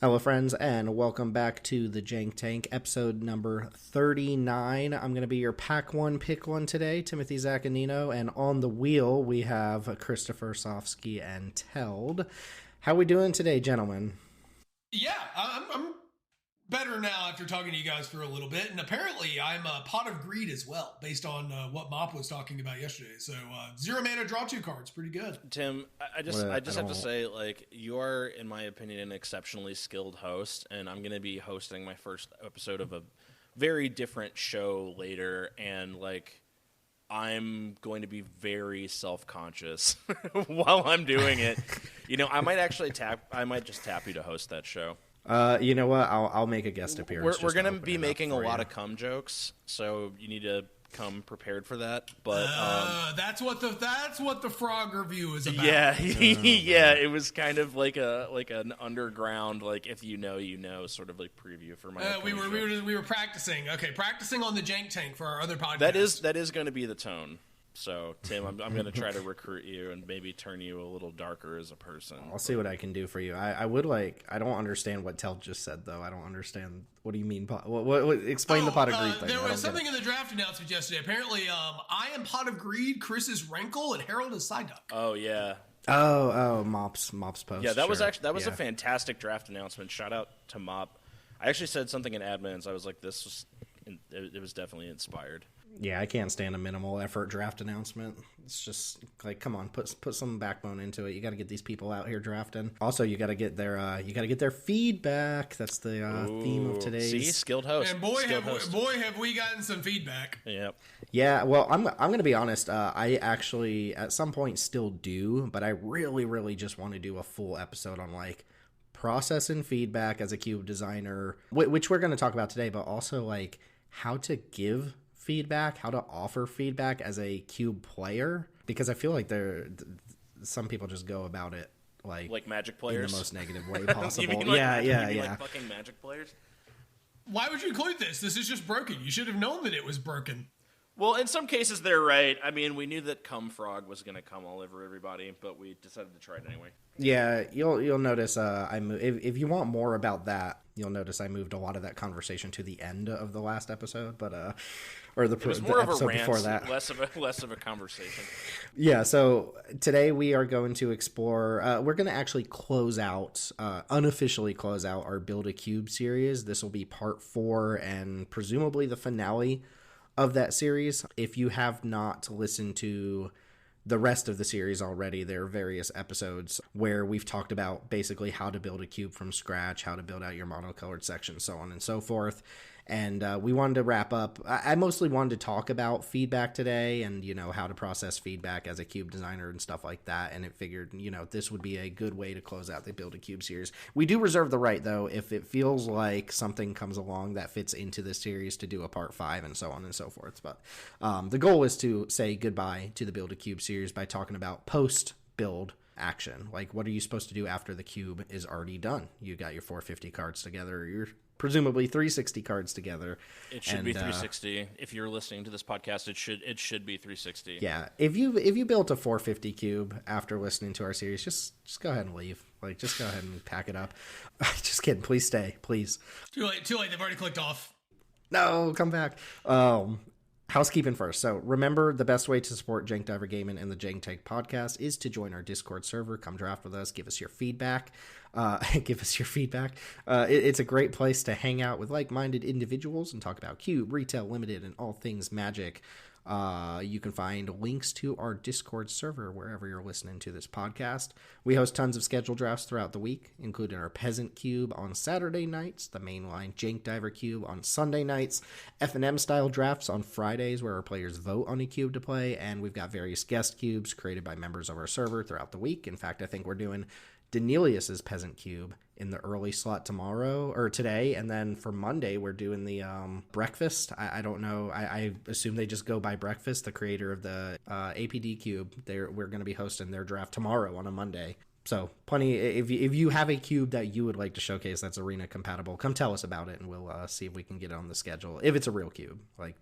Hello, friends, and welcome back to the Jank Tank, episode number 39. I'm going to be your pack one, pick one today, Timothy Zaccanino, and on the wheel we have Christopher Sofsky and Teld. How we doing today, gentlemen? Yeah, I'm better now after talking to you guys for a little bit, and apparently I'm a pot of greed as well, based on what Mop was talking about yesterday. So 0 mana, draw 2 cards, pretty good. Tim, I just have to say, like, you are, in my opinion, an exceptionally skilled host, and I'm going to be hosting my first episode of a very different show later, and like, I'm going to be very self-conscious while I'm doing it. You know, I might just tap you to host that show. You know what? I'll make a guest appearance. We're going to be making a lot of cum jokes, so you need to come prepared for that. But that's what the frog review is about. Yeah, yeah. It was kind of like an underground, like, if you know, sort of like preview for my. We were practicing. Okay, practicing on the Jank Tank for our other podcast. That is going to be the tone. So, Tim, I'm going to try to recruit you and maybe turn you a little darker as a person. I'll see what I can do for you. I don't understand what Teld just said, though. I don't understand. What do you mean? Explain the pot of greed thing. There was something in the draft announcement yesterday. Apparently, I am pot of greed, Chris is Rankle, and Harold is Psyduck. Oh, yeah. Oh, Mop's post. Yeah, that was a fantastic draft announcement. Shout out to Mop. I actually said something in admins. I was like, it was definitely inspired. Yeah, I can't stand a minimal effort draft announcement. It's just like, come on, put some backbone into it. You got to get these people out here drafting. Also, you got to get their feedback. That's the theme of today's skilled host. And boy, have we gotten some feedback. Yep. Yeah. Well, I'm gonna be honest. I actually at some point still do, but I really just want to do a full episode on like process and feedback as a cube designer, which we're going to talk about today, but also like how to give feedback, how to offer feedback as a cube player, because I feel like some people just go about it like Magic players in the most negative way possible. You mean like fucking Magic players? Why would you include this? This is just broken. You should have known that it was broken. Well, in some cases they're right. I mean, we knew that cum frog was going to come all over everybody, but we decided to try it anyway. Yeah, you'll notice if you want more about that, you'll notice I moved a lot of that conversation to the end of the last episode, but it was more of a rant, before that. less of a conversation. Yeah, so today we are going to explore, we're going to actually unofficially close out our Build a Cube series. This will be part 4 and presumably the finale of that series. If you have not listened to the rest of the series already, there are various episodes where we've talked about basically how to build a cube from scratch, how to build out your monocolored section, so on and so forth. And we wanted to wrap up. I mostly wanted to talk about feedback today and, how to process feedback as a cube designer and stuff like that. And it figured, this would be a good way to close out the Build a Cube series. We do reserve the right, though, if it feels like something comes along that fits into this series, to do a part 5 and so on and so forth. But the goal is to say goodbye to the Build a Cube series by talking about post-build action. Like, what are you supposed to do after the cube is already done? You got your 450 cards together, you're presumably 360 cards together. It should be 360. If you're listening to this podcast, it should be 360. Yeah. If you built a 450 cube after listening to our series, just go ahead and leave. Like, just go ahead and pack it up. Just kidding. Please stay. Please. Too late. They've already clicked off. No, come back. Housekeeping first. So remember, the best way to support Jank Diver Gaming and the Jank Tank podcast is to join our Discord server. Come draft with us. Give us your feedback. It's a great place to hang out with like-minded individuals and talk about Cube, Retail, Limited, and all things Magic. You can find links to our Discord server wherever you're listening to this podcast. We host tons of scheduled drafts throughout the week, including our Peasant Cube on Saturday nights, the mainline Jank Diver Cube on Sunday nights, F&M style drafts on Fridays where our players vote on a cube to play, and we've got various guest cubes created by members of our server throughout the week. In fact, I think we're doing Danelius's Peasant Cube in the early slot today, and then for Monday we're doing the breakfast. I don't know. I assume they just go by breakfast. The creator of the APD Cube, we're going to be hosting their draft tomorrow on a Monday. So plenty. If you have a cube that you would like to showcase that's arena compatible, come tell us about it, and we'll see if we can get it on the schedule. If it's a real cube, like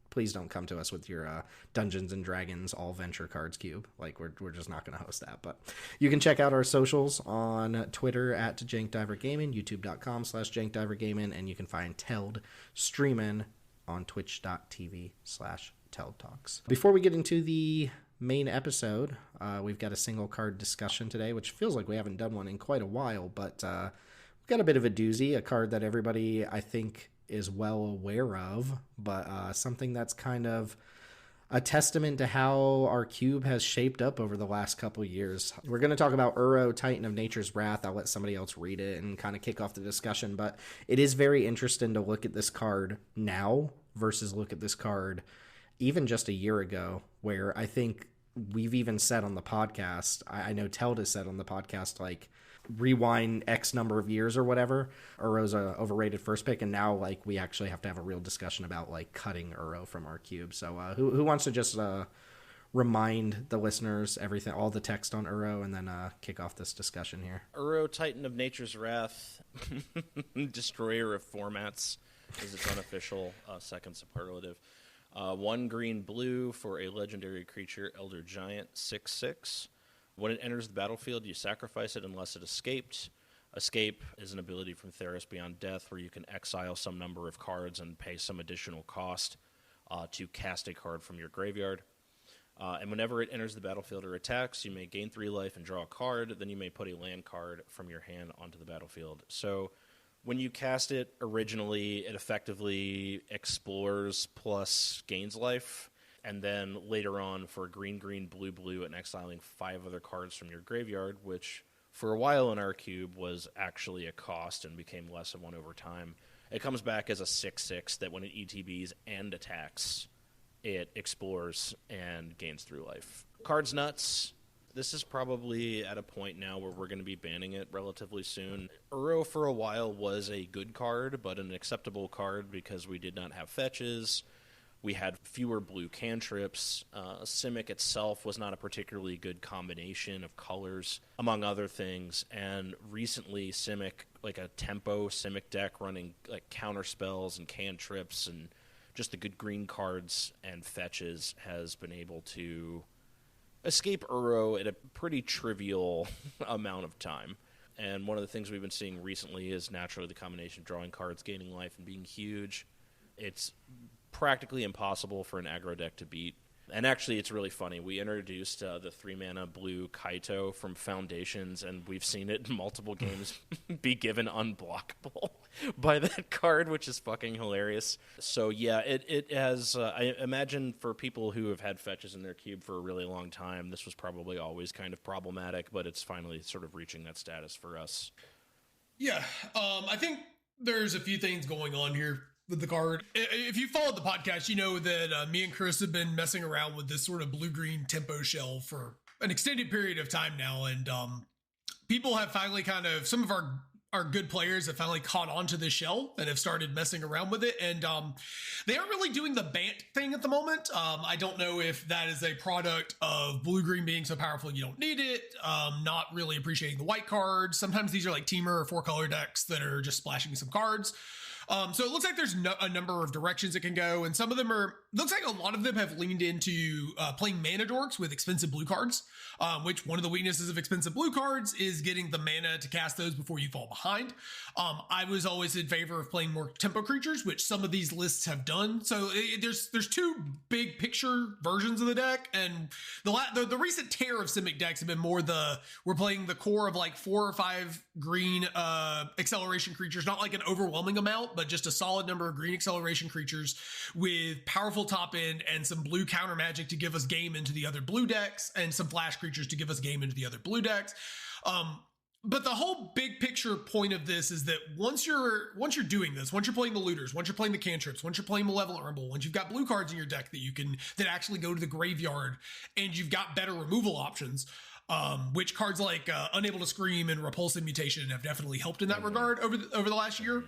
please don't come to us with your Dungeons and Dragons all venture cards cube. Like we're just not going to host that. But you can check out our socials on Twitter at JankDiverGaming, YouTube.com/JankDiverGaming, and you can find Teld streaming on Twitch.tv/Teld Talks. Before we get into the main episode, we've got a single card discussion today, which feels like we haven't done one in quite a while, but we've got a bit of a doozy, a card that everybody I think is well aware of, but something that's kind of a testament to how our cube has shaped up over the last couple years. We're going to talk about Uro, Titan of Nature's Wrath. I'll let somebody else read it and kind of kick off the discussion, but it is very interesting to look at this card now versus look at this card even just a year ago, where I think we've even said on the podcast, I know Teld has said on the podcast, like, rewind X number of years or whatever, Uro's a overrated first pick, and now, like, we actually have to have a real discussion about, like, cutting Uro from our cube. So who wants to just remind the listeners everything, all the text on Uro, and then kick off this discussion here? Uro, Titan of Nature's Wrath, Destroyer of Formats is its unofficial second superlative. 1 green blue for a legendary creature, Elder Giant, 6/6. When it enters the battlefield, you sacrifice it unless it escaped. Escape is an ability from Theros Beyond Death where you can exile some number of cards and pay some additional cost to cast a card from your graveyard. And whenever it enters the battlefield or attacks, you may gain 3 life and draw a card. Then you may put a land card from your hand onto the battlefield. So when you cast it originally, it effectively explores plus gains life. And then later on, for green, green, blue, blue, and exiling 5 other cards from your graveyard, which for a while in our cube was actually a cost and became less of one over time. It comes back as a 6/6 that when it ETBs and attacks, it explores and gains through life. Card's nuts. This is probably at a point now where we're going to be banning it relatively soon. Uro for a while was a good card, but an acceptable card because we did not have fetches. We had fewer blue cantrips. Simic itself was not a particularly good combination of colors, among other things. And recently, Simic, like a tempo Simic deck running like counter spells and cantrips and just the good green cards and fetches, has been able to escape Uro at a pretty trivial amount of time. And one of the things we've been seeing recently is naturally the combination of drawing cards, gaining life, and being huge. It's practically impossible for an aggro deck to beat. And actually, it's really funny. We introduced the 3-mana blue Kaito from Foundations, and we've seen it in multiple games be given unblockable by that card, which is fucking hilarious. So yeah, it has, I imagine for people who have had fetches in their cube for a really long time, this was probably always kind of problematic, but it's finally sort of reaching that status for us. Yeah, I think there's a few things going on here with the card. If you followed the podcast, you know that me and Chris have been messing around with this sort of blue-green tempo shell for an extended period of time now, and people have finally kind of, some of our good players have finally caught on to this shell and have started messing around with it, and they aren't really doing the Bant thing at the moment. I don't know if that is a product of blue-green being so powerful you don't need it, not really appreciating the white cards. Sometimes these are like Teamer or 4-color decks that are just splashing some cards. So it looks like there's a number of directions it can go, and some of them looks like a lot of them have leaned into playing mana dorks with expensive blue cards, which one of the weaknesses of expensive blue cards is getting the mana to cast those before you fall behind. I was always in favor of playing more tempo creatures, which some of these lists have done. So there's 2 big picture versions of the deck, and the recent tear of Simic decks have been more we're playing the core of like 4 or 5 green acceleration creatures, not like an overwhelming amount, but just a solid number of green acceleration creatures with powerful top end and some blue counter magic to give us game into the other blue decks, and some flash creatures to give us game into the other blue decks. But the whole big picture point of this is that once you're doing this, once you're playing the looters, once you're playing the cantrips, once you're playing Malevolent Rumble, once you've got blue cards in your deck that actually go to the graveyard, and you've got better removal options, which cards like Unable to Scream and Repulsive Mutation have definitely helped in that regard over the last year.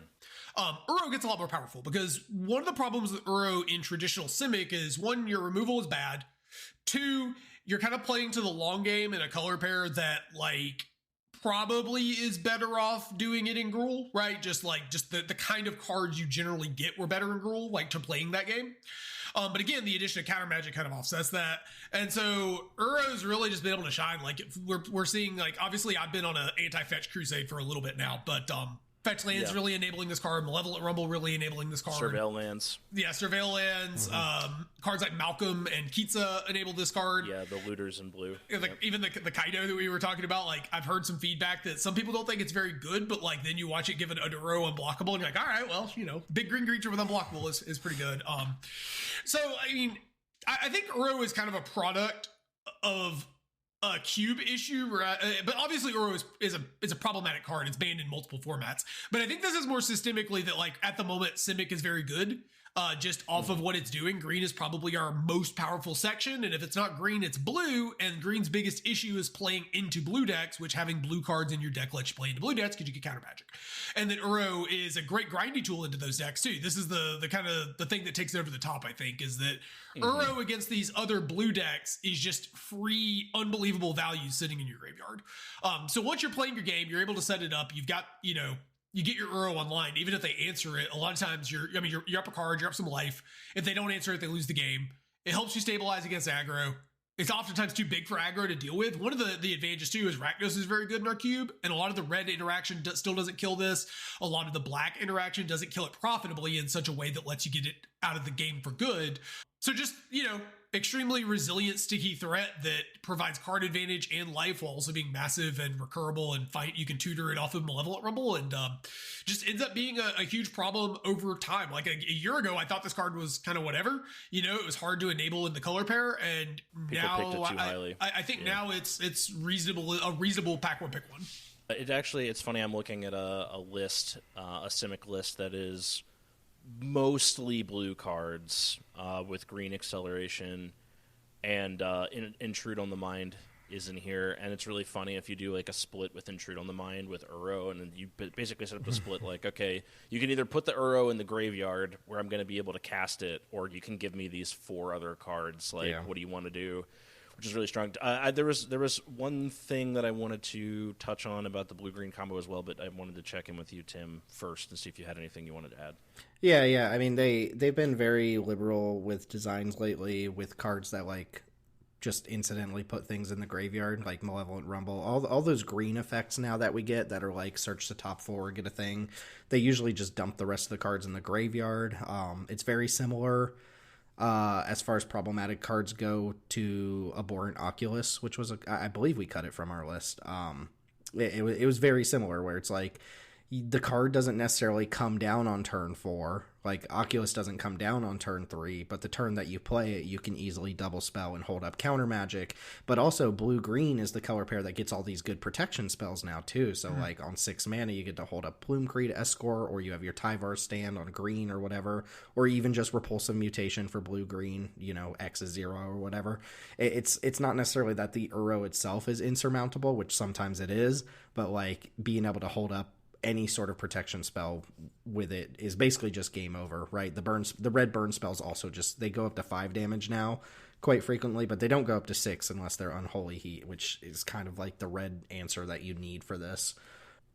Uro gets a lot more powerful, because one of the problems with Uro in traditional Simic is, 1, your removal is bad. 2, you're kind of playing to the long game in a color pair that, like, probably is better off doing it in Gruul, right? Just the kind of cards you generally get were better in Gruul, like to playing that game. But again, the addition of counter magic kind of offsets that. And so Uro's really just been able to shine. Like we're seeing, like, obviously I've been on an anti-fetch crusade for a little bit now, but Fetch Lands really enabling this card. Malevolent Rumble really enabling this card. Surveil Lands. Yeah, Surveil Lands. Cards like Malcolm and Kitza enabled this card. Yeah, the looters in blue. Even the Kaido that we were talking about, like, I've heard some feedback that some people don't think it's very good, but like then you watch it given a Uro unblockable and you're like, all right, well, you know, big green creature with unblockable is pretty good. So, I mean, I think Uro is kind of a product of a cube issue, but obviously Uro is a problematic card. It's banned in multiple formats. But I think this is more systemically that, like, at the moment, Simic is very good. Just off of what it's doing. Green is probably our most powerful section, and if it's not green, it's blue, and green's biggest issue is playing into blue decks, which having blue cards in your deck lets you play into blue decks because you get counter magic. And then Uro is a great grindy tool into those decks too. This is the kind of the thing that takes it over the top, I think, is that Uro against these other blue decks is just free, unbelievable value sitting in your graveyard. So once you're playing your game, you're able to set it up. You've got, you know, you get your Uro online. Even if they answer it, a lot of times you're up a card, you're up some life. If they don't answer it, they lose the game. It helps you stabilize against aggro. It's oftentimes too big for aggro to deal with. One of the advantages too is Rakdos is very good in our cube, and a lot of the red interaction still doesn't kill this. A lot of the black interaction doesn't kill it profitably in such a way that lets you get it out of the game for good. So just, you know, extremely resilient, sticky threat that provides card advantage and life while also being massive and recurable and you can tutor it off of Malevolent Rumble, and just ends up being a huge problem over time. Like a year ago, I thought this card was kind of whatever. You know, it was hard to enable in the color pair, and People picked it too highly. I think now it's reasonable, a reasonable pack one, pick one. It's funny, I'm looking at a list, a Simic list that is mostly blue cards with green acceleration, and Intrude on the Mind is in here, and it's really funny if you do like a split with Intrude on the Mind with Uro, and then you basically set up a split like, okay, you can either put the Uro in the graveyard where I'm going to be able to cast it, or you can give me these 4 other cards. Like, what do you want to do? Which is really strong. There was one thing that I wanted to touch on about the blue-green combo as well, but I wanted to check in with you, Tim, first and see if you had anything you wanted to add. Yeah. I mean, they've been very liberal with designs lately, with cards that, like, just incidentally put things in the graveyard, like Malevolent Rumble. All those green effects now that we get that are like search the top 4, get a thing, they usually just dump the rest of the cards in the graveyard. It's very similar as far as problematic cards go to Abhorrent Oculus, which was I believe we cut it from our list. It was very similar, where it's like the card doesn't necessarily come down on turn 4. Like, Oculus doesn't come down on turn 3, but the turn that you play it, you can easily double spell and hold up counter magic. But also, blue-green is the color pair that gets all these good protection spells now, too. So, like, on 6 mana, you get to hold up Plume Creed, Escort, or you have your Tyvar stand on green or whatever, or even just Repulsive Mutation for blue-green, you know, X is 0 or whatever. It's not necessarily that the Uro itself is insurmountable, which sometimes it is, but, like, being able to hold up any sort of protection spell with it is basically just game over, right? The red burn spells also just, they go up to 5 damage now quite frequently, but they don't go up to 6 unless they're Unholy Heat, which is kind of like the red answer that you need for this.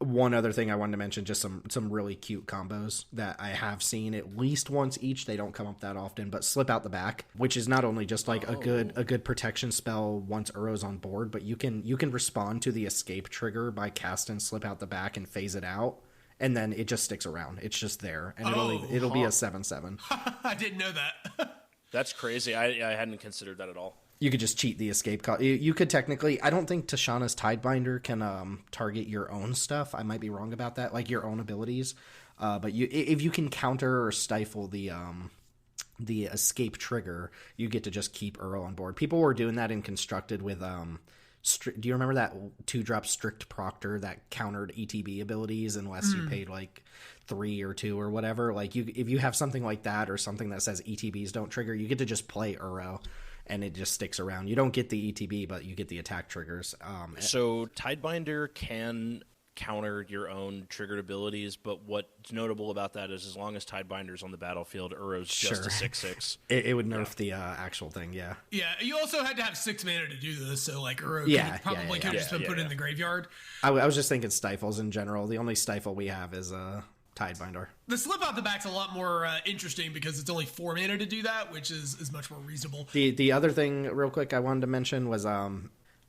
One other thing I wanted to mention, just some really cute combos that I have seen at least once each. They don't come up that often, but Slip Out the Back, which is not only just like a good protection spell once Uro's on board, but you can respond to the escape trigger by casting Slip Out the Back and phase it out, and then it just sticks around. It's just there, and it'll be a 7/7. I didn't know that. That's crazy. I hadn't considered that at all. You could just cheat the escape. You could technically... I don't think Tashana's Tidebinder can target your own stuff. I might be wrong about that, like your own abilities. But if you can counter or stifle the escape trigger, you get to just keep Uro on board. People were doing that in Constructed with... do you remember that 2-drop Strict Proctor that countered ETB abilities unless you paid like 3 or 2 or whatever? Like, if you have something like that or something that says ETBs don't trigger, you get to just play Uro. And it just sticks around. You don't get the ETB, but you get the attack triggers. So Tidebinder can counter your own triggered abilities, but what's notable about that is as long as Tidebinder's on the battlefield, Uro's just a 6/6. It would nerf the actual thing, yeah. Yeah, you also had to have 6 mana to do this, so like Uro could have just been put in the graveyard. I was just thinking stifles in general. The only stifle we have is Tidebinder. The slip out the back's a lot more interesting because it's only 4 mana to do that, which is much more reasonable. The other thing, real quick, I wanted to mention was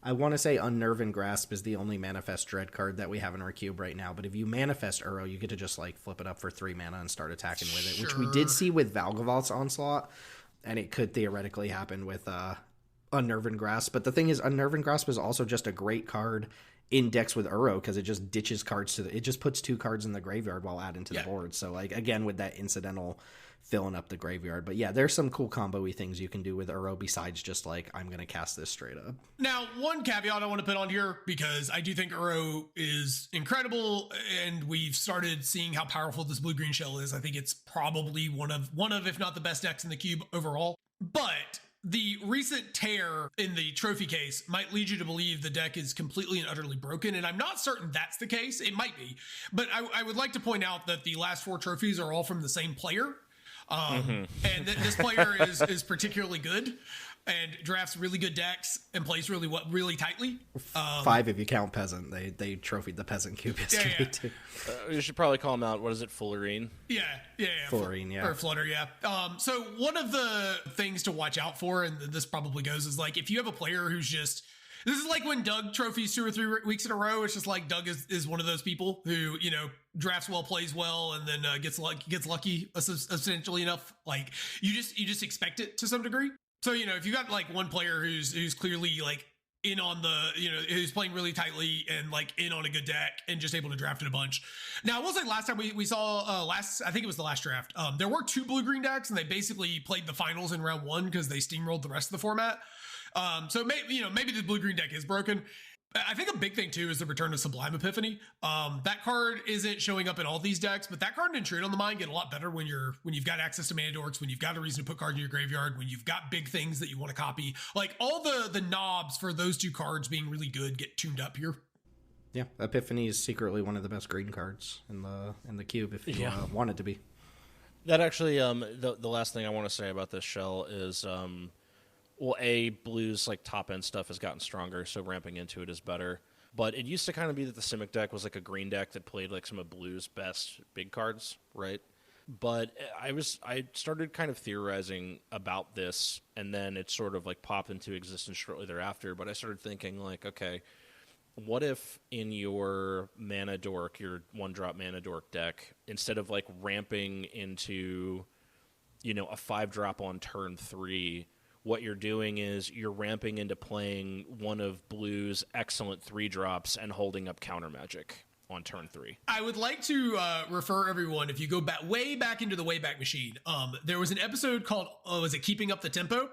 I want to say Unnerve and Grasp is the only Manifest Dread card that we have in our cube right now. But if you Manifest Uro, you get to just like flip it up for 3 mana and start attacking with it, which we did see with Valgavalt's Onslaught, and it could theoretically happen with Unnerve and Grasp. But the thing is, Unnerve and Grasp is also just a great card in decks with Uro because it just ditches cards it just puts 2 cards in the graveyard while adding to the board. So like again with that incidental filling up the graveyard. But yeah, there's some cool combo-y things you can do with Uro besides just like, I'm going to cast this straight up. Now, one caveat I want to put on here, because I do think Uro is incredible, and we've started seeing how powerful this blue-green shell is. I think it's probably one of, if not the best decks in the cube overall. But the recent tear in the trophy case might lead you to believe the deck is completely and utterly broken, and I'm not certain that's the case. It might be. But I would like to point out that the last 4 trophies are all from the same player. And this player is particularly good and drafts really good decks and plays really tightly. 5 if you count Peasant. They trophied the Peasant cube yesterday too. You should probably call him out. What is it, Fullerene? Yeah. Fullerene, yeah. Or Flutter, yeah. So one of the things to watch out for, and this probably goes, is like if you have a player who's just... This is like when Doug trophies 2 or 3 weeks in a row. It's just like Doug is one of those people who, drafts well, plays well, and then gets lucky essentially enough. Like you just expect it to some degree. So, if you got like one player who's clearly like in on the, who's playing really tightly and like in on a good deck and just able to draft it a bunch. Now, I will say last time we saw I think it was the last draft, there were 2 blue-green decks, and they basically played the finals in round 1 because they steamrolled the rest of the format. So maybe the blue-green deck is broken. I think a big thing too is the return of Sublime Epiphany. That card isn't showing up in all these decks, but that card and Intrude on the Mind get a lot better when you've got access to mana dorks, when you've got a reason to put cards in your graveyard, when you've got big things that you want to copy. Like all the knobs for those 2 cards being really good get tuned up here. Yeah, Epiphany is secretly one of the best green cards in the cube if you want it to be. That actually, the last thing I want to say about this shell is. Well, Blue's like top end stuff has gotten stronger, so ramping into it is better. But it used to kind of be that the Simic deck was like a green deck that played like some of Blue's best big cards, right? But I started kind of theorizing about this, and then it sort of like popped into existence shortly thereafter. But I started thinking like, okay, what if in your mana dork, your 1-drop mana dork deck, instead of like ramping into, a 5-drop on turn 3, what you're doing is you're ramping into playing one of Blue's excellent 3-drops and holding up counter magic on turn 3. I would like to refer everyone, if you go way back into the Wayback Machine, there was an episode called, was it Keeping Up the Tempo?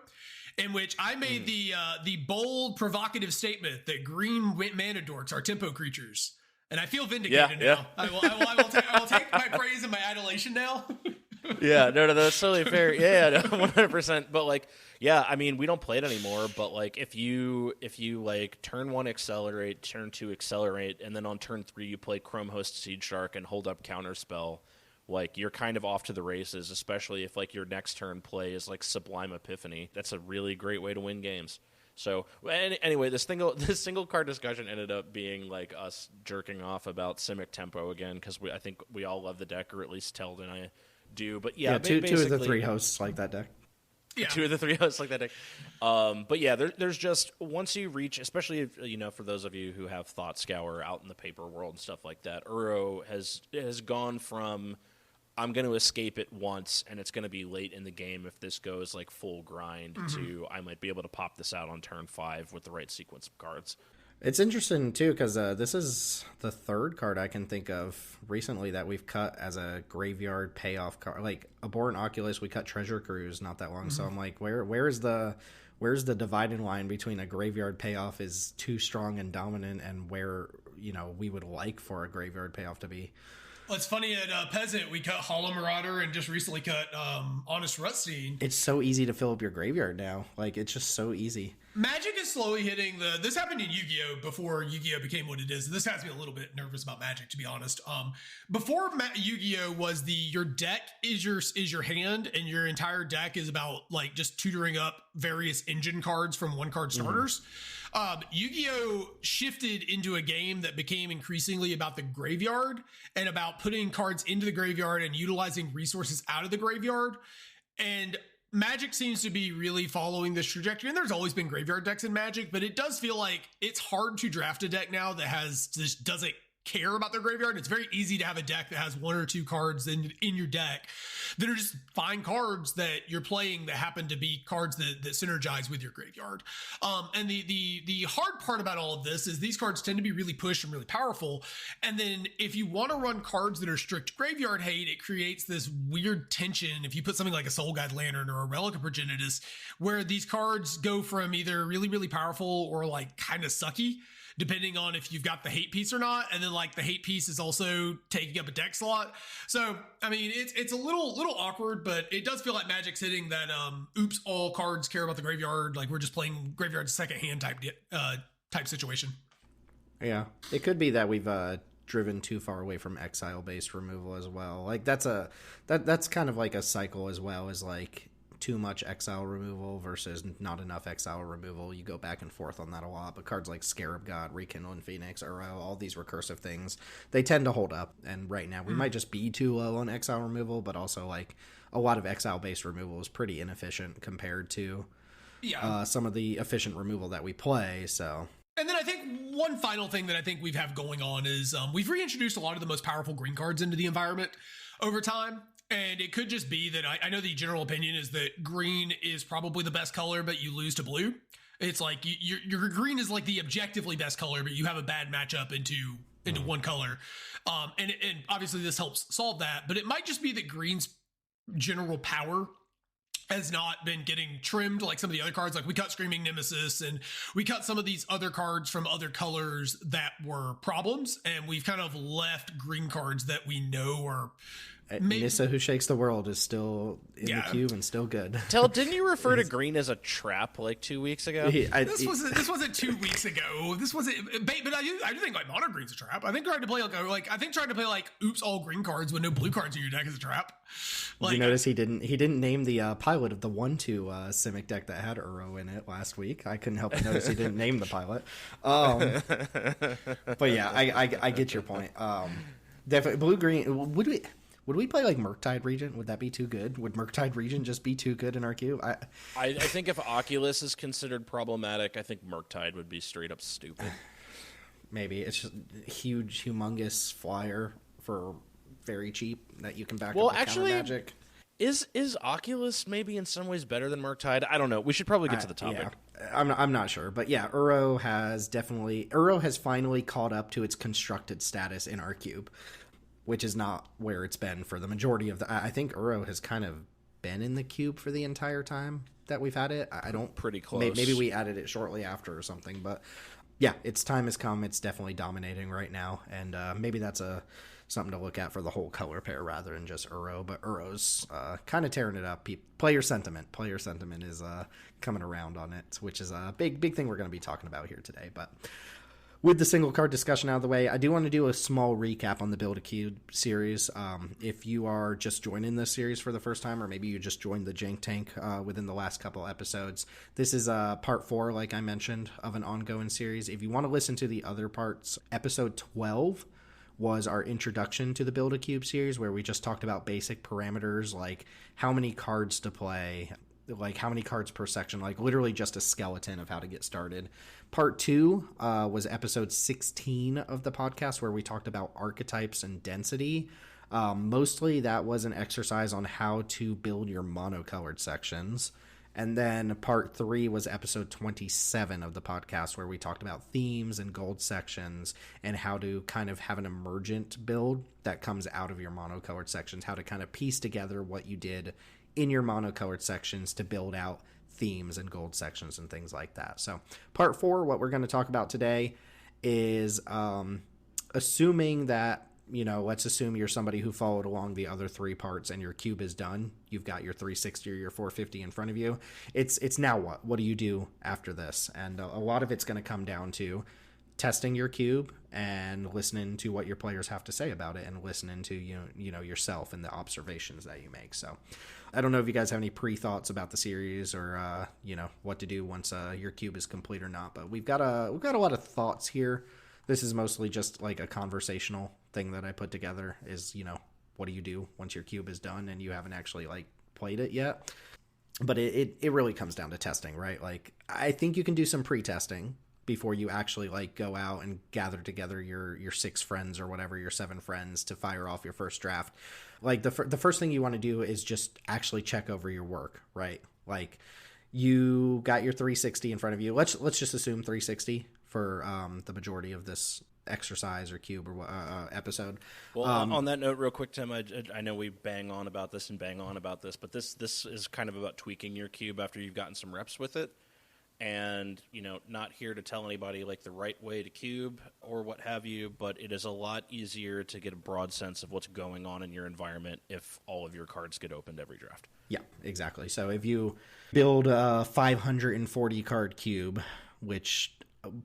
In which I made the bold, provocative statement that green mana dorks are tempo creatures. And I feel vindicated now. I will take my praise and my adulation now. Yeah, no, that's totally fair. Yeah, no, 100%. But like, yeah, I mean, we don't play it anymore. But like, if you like turn 1 accelerate, turn 2 accelerate, and then on turn 3 you play Chrome Host Seed Shark and hold up Counterspell, like you're kind of off to the races. Especially if like your next turn play is like Sublime Epiphany. That's a really great way to win games. So anyway, this single card discussion ended up being like us jerking off about Simic Tempo again because I think we all love the deck, or at least Teld and I do. But yeah, two of the 3 hosts like that deck. Yeah. 2 of the 3 hosts like that deck. But yeah, there's just once you reach, especially if, for those of you who have Thought Scour out in the paper world and stuff like that, Uro has gone from I'm going to escape it once, and it's going to be late in the game if this goes like full grind to I might be able to pop this out on turn 5 with the right sequence of cards. It's interesting, too, because this is the 3rd card I can think of recently that we've cut as a graveyard payoff card. Like, Abhorrent Oculus, we cut Treasure Cruise not that long, so I'm like, where's the dividing line between a graveyard payoff is too strong and dominant and where, we would like for a graveyard payoff to be? Well, it's funny at Peasant, we cut Hollow Marauder and just recently cut Honest Rutstein. It's so easy to fill up your graveyard now. Like, it's just so easy. Magic is slowly hitting this happened in Yu-Gi-Oh! Before Yu-Gi-Oh! Became what it is. This has me a little bit nervous about Magic, to be honest. Before Yu-Gi-Oh! Was your deck is your hand, and your entire deck is about like just tutoring up various engine cards from one card starters. Yu-Gi-Oh! Shifted into a game that became increasingly about the graveyard and about putting cards into the graveyard and utilizing resources out of the graveyard. And Magic seems to be really following this trajectory, and there's always been graveyard decks in Magic, but it does feel like it's hard to draft a deck now that just doesn't care about their graveyard. It's very easy to have a deck that has one or two cards in your deck that are just fine cards that you're playing that happen to be cards that synergize with your graveyard. And the hard part about all of this is these cards tend to be really pushed and really powerful. And then if you want to run cards that are strict graveyard hate, it creates this weird tension. If you put something like a Soul Guide Lantern or a Relic of Progenitus, where these cards go from either really, really powerful or like kind of sucky, depending on if you've got the hate piece or not. And then like the hate piece is also taking up a deck slot. So, I mean, it's a little awkward, but it does feel like Magic's hitting that, oops, all cards care about the graveyard. Like we're just playing graveyard second hand type situation. Yeah. It could be that we've, driven too far away from exile based removal as well. Like that's kind of like a cycle as well, as like too much exile removal versus not enough exile removal. You go back and forth on that a lot, but cards like Scarab God, Rekindling Phoenix, Uro, all these recursive things, they tend to hold up. And right now we might just be too low on exile removal, but also like a lot of exile based removal is pretty inefficient compared to some of the efficient removal that we play. So, and then I think one final thing that I think we've have going on is we've reintroduced a lot of the most powerful green cards into the environment over time. And it could just be that I know the general opinion is that green is probably the best color, but you lose to blue. It's like your green is like the objectively best color, but you have a bad matchup into one color. And obviously this helps solve that, but it might just be that green's general power has not been getting trimmed like some of the other cards. Like we cut Screaming Nemesis and we cut some of these other cards from other colors that were problems. And we've kind of left green cards that we know are... Nissa Who Shakes the World is still in the cube and still good. Teld, didn't you refer to green as a trap like 2 weeks ago? This wasn't 2 weeks ago. This wasn't. But I do think like mono green's a trap. I think trying to play like oops all green cards with no blue cards in your deck is a trap. Did you notice he didn't name the pilot of the 1/2 Simic deck that had Uro in it last week? I couldn't help but notice he didn't name the pilot. But yeah, I get your point. Definitely blue green. Would we play like Murktide Regent? Would that be too good? Would Murktide Regent just be too good in our queue? I think if Oculus is considered problematic, I think Murktide would be straight up stupid. Maybe. It's just a huge, humongous flyer for very cheap that you can back up with counter magic. Is Oculus maybe in some ways better than Murktide? I don't know. We should probably get to the topic. Yeah. I'm not sure. But yeah, Uro has finally caught up to its constructed status in our cube, which is not where it's been for the majority of I think Uro has kind of been in the cube for the entire time that we've had it. I don't... Pretty close. Maybe we added it shortly after or something, but yeah, its time has come. It's definitely dominating right now, and maybe that's something to look at for the whole color pair rather than just Uro, but Uro's kind of tearing it up. Player sentiment is coming around on it, which is a big thing we're going to be talking about here today, but... With the single card discussion out of the way, I do want to do a small recap on the Build a Cube series. If you are just joining this series for the first time, or maybe you just joined the Jank Tank within the last couple episodes, this is part 4, like I mentioned, of an ongoing series. If you want to listen to the other parts, episode 12 was our introduction to the Build a Cube series, where we just talked about basic parameters like how many cards to play, like how many cards per section, like literally just a skeleton of how to get started. Part 2 was episode 16 of the podcast, where we talked about archetypes and density. Mostly that was an exercise on how to build your monocolored sections. And then part 3 was episode 27 of the podcast, where we talked about themes and gold sections and how to kind of have an emergent build that comes out of your monocolored sections, how to kind of piece together what you did in your monocolored sections to build out themes and gold sections and things like that. So part 4, what we're going to talk about today is assuming that let's assume you're somebody who followed along the other 3 parts and your cube is done. You've got your 360 or your 450 in front of you. It's now what? What do you do after this? And a lot of it's going to come down to testing your cube and listening to what your players have to say about it, and listening to yourself and the observations that you make. So I don't know if you guys have any pre-thoughts about the series, or what to do once your cube is complete or not, but we've got a lot of thoughts here. This is mostly just like a conversational thing that I put together, is what do you do once your cube is done and you haven't actually like played it yet. But it really comes down to testing, right? Like, I think you can do some pre-testing before you actually like go out and gather together your 6 friends or whatever, your 7 friends, to fire off your first draft. Like, the first thing you want to do is just actually check over your work, right? Like, you got your 360 in front of you. Let's just assume 360 for the majority of this exercise or cube or episode. Well, on that note, real quick, Tim, I know we bang on about this, but this is kind of about tweaking your cube after you've gotten some reps with it. And, not here to tell anybody like the right way to cube or what have you, but it is a lot easier to get a broad sense of what's going on in your environment if all of your cards get opened every draft. Yeah, exactly. So if you build a 540 card cube, which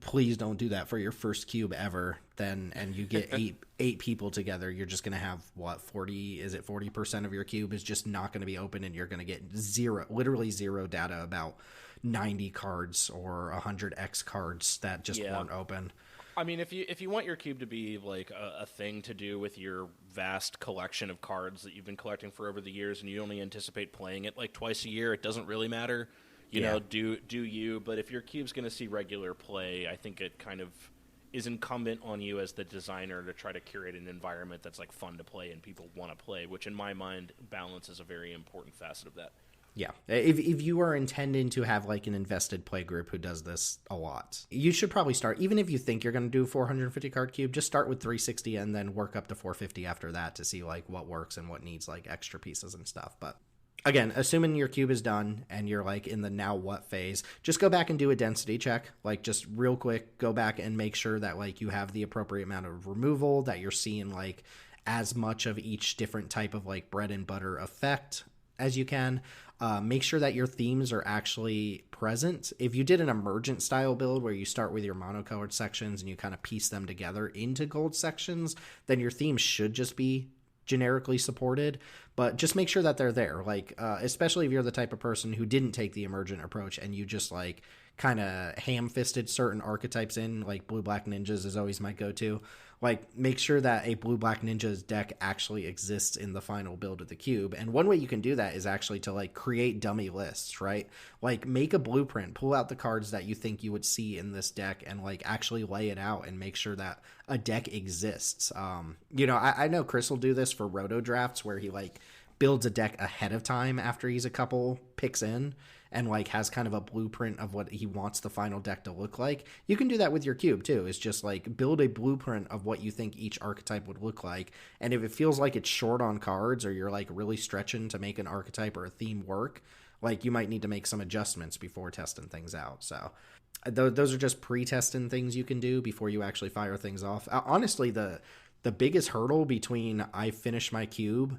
please don't do that for your first cube ever, and you get eight people together, you're just going to have 40% of your cube is just not going to be open, and you're going to get literally zero data about 90 cards or 100x cards that just weren't open. I mean, if you want your cube to be like a thing to do with your vast collection of cards that you've been collecting for over the years, and you only anticipate playing it like twice a year, it doesn't really matter. Do you? But if your cube's going to see regular play, I think it kind of is incumbent on you as the designer to try to curate an environment that's like fun to play and people want to play, which in my mind, balance is a very important facet of that. Yeah. If you are intending to have like an invested play group who does this a lot, you should probably start, even if you think you're going to do a 450 card cube, just start with 360 and then work up to 450 after that to see like what works and what needs like extra pieces and stuff. But again, assuming your cube is done and you're like in the now what phase, just go back and do a density check. Like, just real quick, go back and make sure that like you have the appropriate amount of removal, that you're seeing like as much of each different type of like bread and butter effect as you can. Make sure that your themes are actually present. If you did an emergent style build where you start with your monocolored sections and you kind of piece them together into gold sections, then your themes should just be generically supported, but just make sure that they're there. Like, especially if you're the type of person who didn't take the emergent approach and you just like kind of ham-fisted certain archetypes in, like blue black ninjas is always my go-to. Like, make sure that a blue black ninjas deck actually exists in the final build of the cube. And one way you can do that is actually to like create dummy lists, right? Like, make a blueprint, pull out the cards that you think you would see in this deck and like actually lay it out and make sure that a deck exists. I know Chris will do this for roto drafts where he like builds a deck ahead of time after he's a couple picks in, and like has kind of a blueprint of what he wants the final deck to look like. You can do that with your cube too. It's just like build a blueprint of what you think each archetype would look like. And if it feels like it's short on cards, or you're like really stretching to make an archetype or a theme work, like you might need to make some adjustments before testing things out. So those are just pre-testing things you can do before you actually fire things off. Honestly, the biggest hurdle between I finish my cube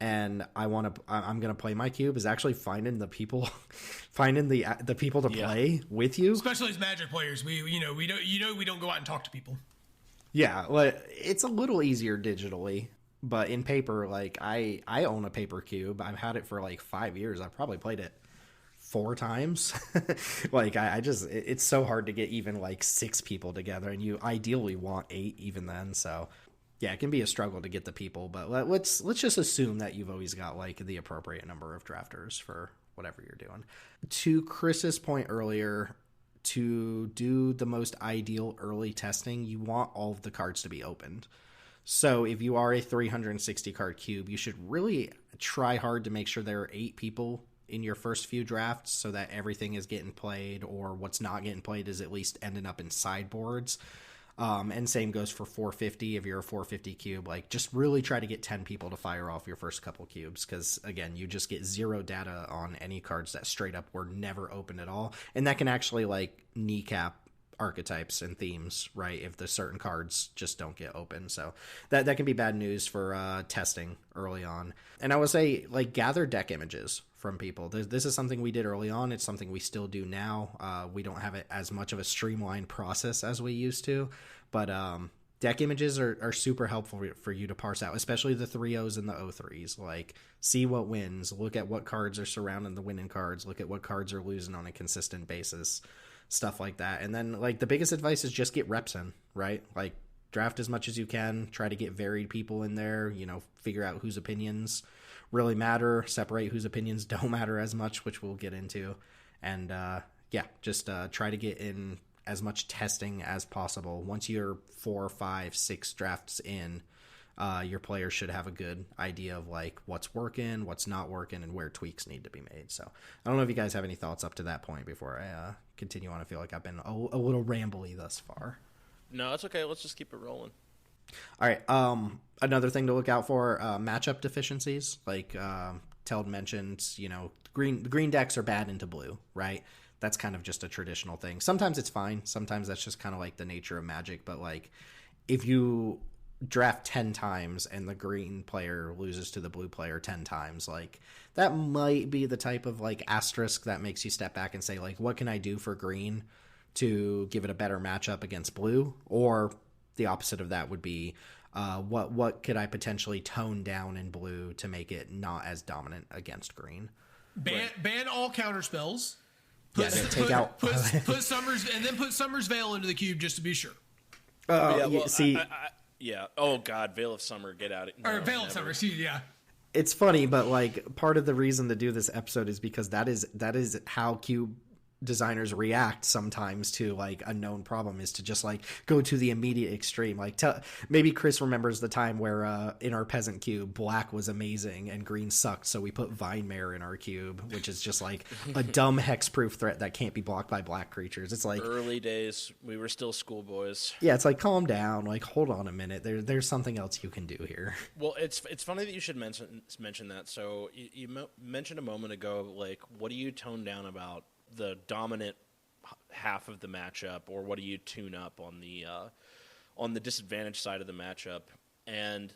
and I'm gonna play my cube is actually finding the people, finding the people to play with you. Especially as Magic players, we don't go out and talk to people. Yeah, well, it's a little easier digitally, but in paper, like I own a paper cube. I've had it for like 5 years. I've probably played it 4 times. Like it's so hard to get even like 6 people together, and you ideally want 8 even then. So yeah, it can be a struggle to get the people, but let's just assume that you've always got like the appropriate number of drafters for whatever you're doing. To Chris's point earlier, to do the most ideal early testing, you want all of the cards to be opened. So if you are a 360 card cube, you should really try hard to make sure there are 8 people in your first few drafts so that everything is getting played, or what's not getting played is at least ending up in sideboards. And same goes for 450. If you're a 450 cube, like just really try to get 10 people to fire off your first couple cubes, because again, you just get 0 data on any cards that straight up were never opened at all, and that can actually like kneecap archetypes and themes, right? If the certain cards just don't get open. So that can be bad news for testing early on. And I would say, like, gather deck images from people. This is something we did early on. It's something we still do now. We don't have it as much of a streamlined process as we used to, but deck images are super helpful for you to parse out, especially the 3-0s and the 0-3s. Like, see what wins, look at what cards are surrounding the winning cards, look at what cards are losing on a consistent basis, stuff like that. And then, like, the biggest advice is just get reps in, right? Like, draft as much as you can, try to get varied people in there, you know, figure out whose opinions really matter, separate whose opinions don't matter as much, which we'll get into. And just try to get in as much testing as possible. Once you're 4, 5, 6 drafts in, your players should have a good idea of like what's working, what's not working, and where tweaks need to be made. So I don't know if you guys have any thoughts up to that point before I continue on. I feel like I've been a little rambly thus far. No, it's okay. Let's just keep it rolling. All right. Another thing to look out for, matchup deficiencies. Like Teld mentioned, you know, green decks are bad into blue, right? That's kind of just a traditional thing. Sometimes it's fine. Sometimes that's just kind of like the nature of Magic. But like, if you draft 10 times and the green player loses to the blue player 10 times, like, that might be the type of like asterisk that makes you step back and say, like, what can I do for green to give it a better matchup against blue? Or the opposite of that would be, what could I potentially tone down in blue to make it not as dominant against green? Ban all counter spells. Put Summer's and then put Summer's Veil into the cube just to be sure. Oh God, Veil of Summer, get out of it. Or Veil of Summer, yeah. It's funny, but like, part of the reason to do this episode is because that is how cube designers react sometimes to like a known problem, is to just like go to the immediate extreme. Like, maybe Chris remembers the time where in our peasant cube, black was amazing and green sucked, so we put Vine Mare in our cube, which is just like a dumb hexproof threat that can't be blocked by black creatures. It's like early days, we were still schoolboys. Yeah, it's like, calm down, like, hold on a minute, there's something else you can do here. Well, it's funny that you should mention that. So you mentioned a moment ago, like, what do you tone down about the dominant half of the matchup, or what do you tune up on the disadvantaged side of the matchup? And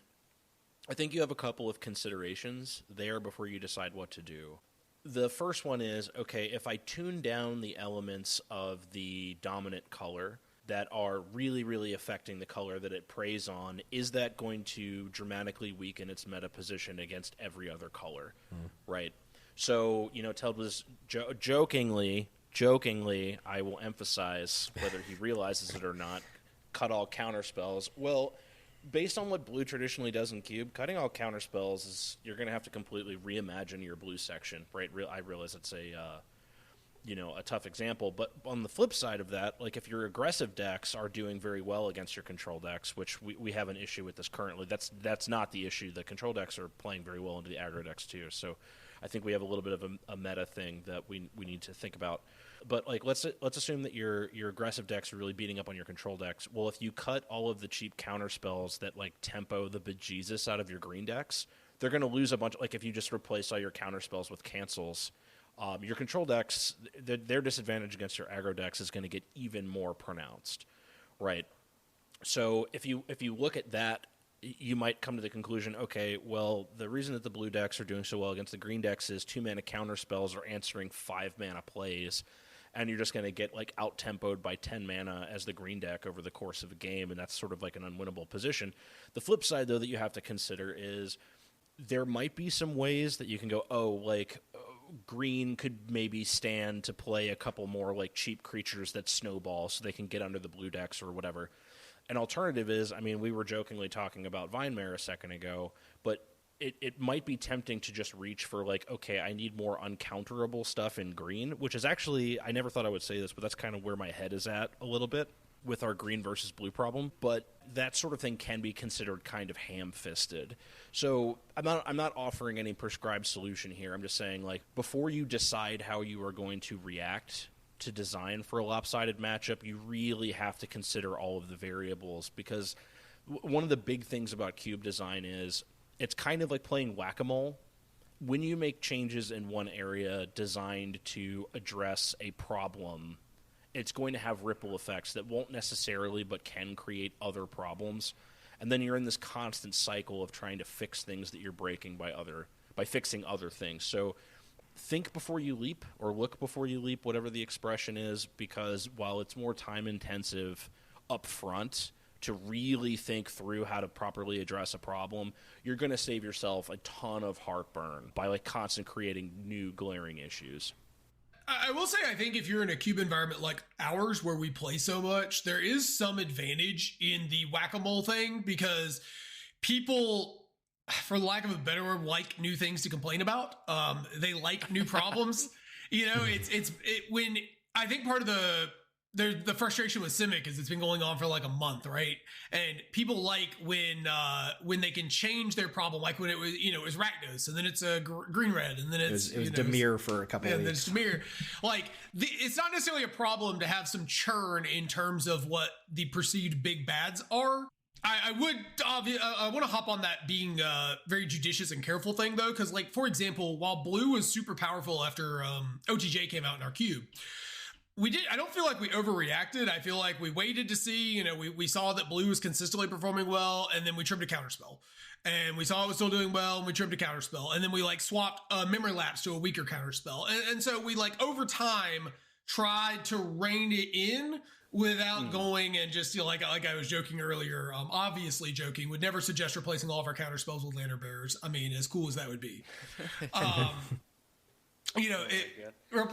I think you have a couple of considerations there before you decide what to do. The first one is, okay, if I tune down the elements of the dominant color that are really, really affecting the color that it preys on, is that going to dramatically weaken its meta position against every other color, right? So, you know, Teld was jokingly, I will emphasize, whether he realizes it or not, cut all counter spells. Well, based on what blue traditionally does in Cube, cutting all counter spells is, you're going to have to completely reimagine your blue section, right? I realize it's a tough example, but on the flip side of that, like, if your aggressive decks are doing very well against your control decks, which we have an issue with this currently, that's not the issue. The control decks are playing very well into the aggro decks too, so I think we have a little bit of a meta thing that we need to think about. But like, let's assume that your aggressive decks are really beating up on your control decks. Well, if you cut all of the cheap counter spells that like tempo the bejesus out of your green decks, they're going to lose a bunch. Like, if you just replace all your counter spells with cancels, your control decks, their disadvantage against your aggro decks is going to get even more pronounced, right? So if you look at that, you might come to the conclusion, okay, well, the reason that the blue decks are doing so well against the green decks is 2-mana counter spells are answering 5-mana plays, and you're just going to get like out-tempoed by 10 mana as the green deck over the course of a game, and that's sort of like an unwinnable position. The flip side, though, that you have to consider is there might be some ways that you can go, green could maybe stand to play a couple more like cheap creatures that snowball so they can get under the blue decks or whatever. An alternative is, I mean, we were jokingly talking about Vine Mare a second ago, but it might be tempting to just reach for, like, okay, I need more uncounterable stuff in green, which is actually, I never thought I would say this, but that's kind of where my head is at a little bit with our green versus blue problem. But that sort of thing can be considered kind of ham-fisted. So I'm not offering any prescribed solution here. I'm just saying, like, before you decide how you are going to react to design for a lopsided matchup, you really have to consider all of the variables, because one of the big things about cube design is it's kind of like playing whack-a-mole. When you make changes in one area designed to address a problem, it's going to have ripple effects that won't necessarily but can create other problems. And then you're in this constant cycle of trying to fix things that you're breaking by fixing other things. So think before you leap, or look before you leap, whatever the expression is, because while it's more time intensive up front to really think through how to properly address a problem, you're going to save yourself a ton of heartburn by like constant creating new glaring issues. I will say, I think if you're in a cube environment like ours where we play so much, there is some advantage in the whack-a-mole thing, because people, for lack of a better word, like new things to complain about. They like new problems. You know, when I think part of the frustration with Simic is it's been going on for like a month, right? And people like when they can change their problem, like when it was, you know, it was Rakdos, and then it's a green red, and then it was Dimir for a couple of weeks. And then it's Dimir. Like it's not necessarily a problem to have some churn in terms of what the perceived big bads are. I want to hop on that being very judicious and careful thing though, because like for example, while blue was super powerful after OTJ came out in our cube, I don't feel like we overreacted. I feel like we waited to see, you know, we saw that blue was consistently performing well, and then we trimmed a counterspell. And we saw it was still doing well, and we trimmed a counterspell. And then we like swapped memory lapse to a weaker counterspell. And so we like over time tried to rein it in without going and just, you know, like I was joking earlier, obviously joking, would never suggest replacing all of our counterspells with Lantern Bearers. I mean, as cool as that would be. You know,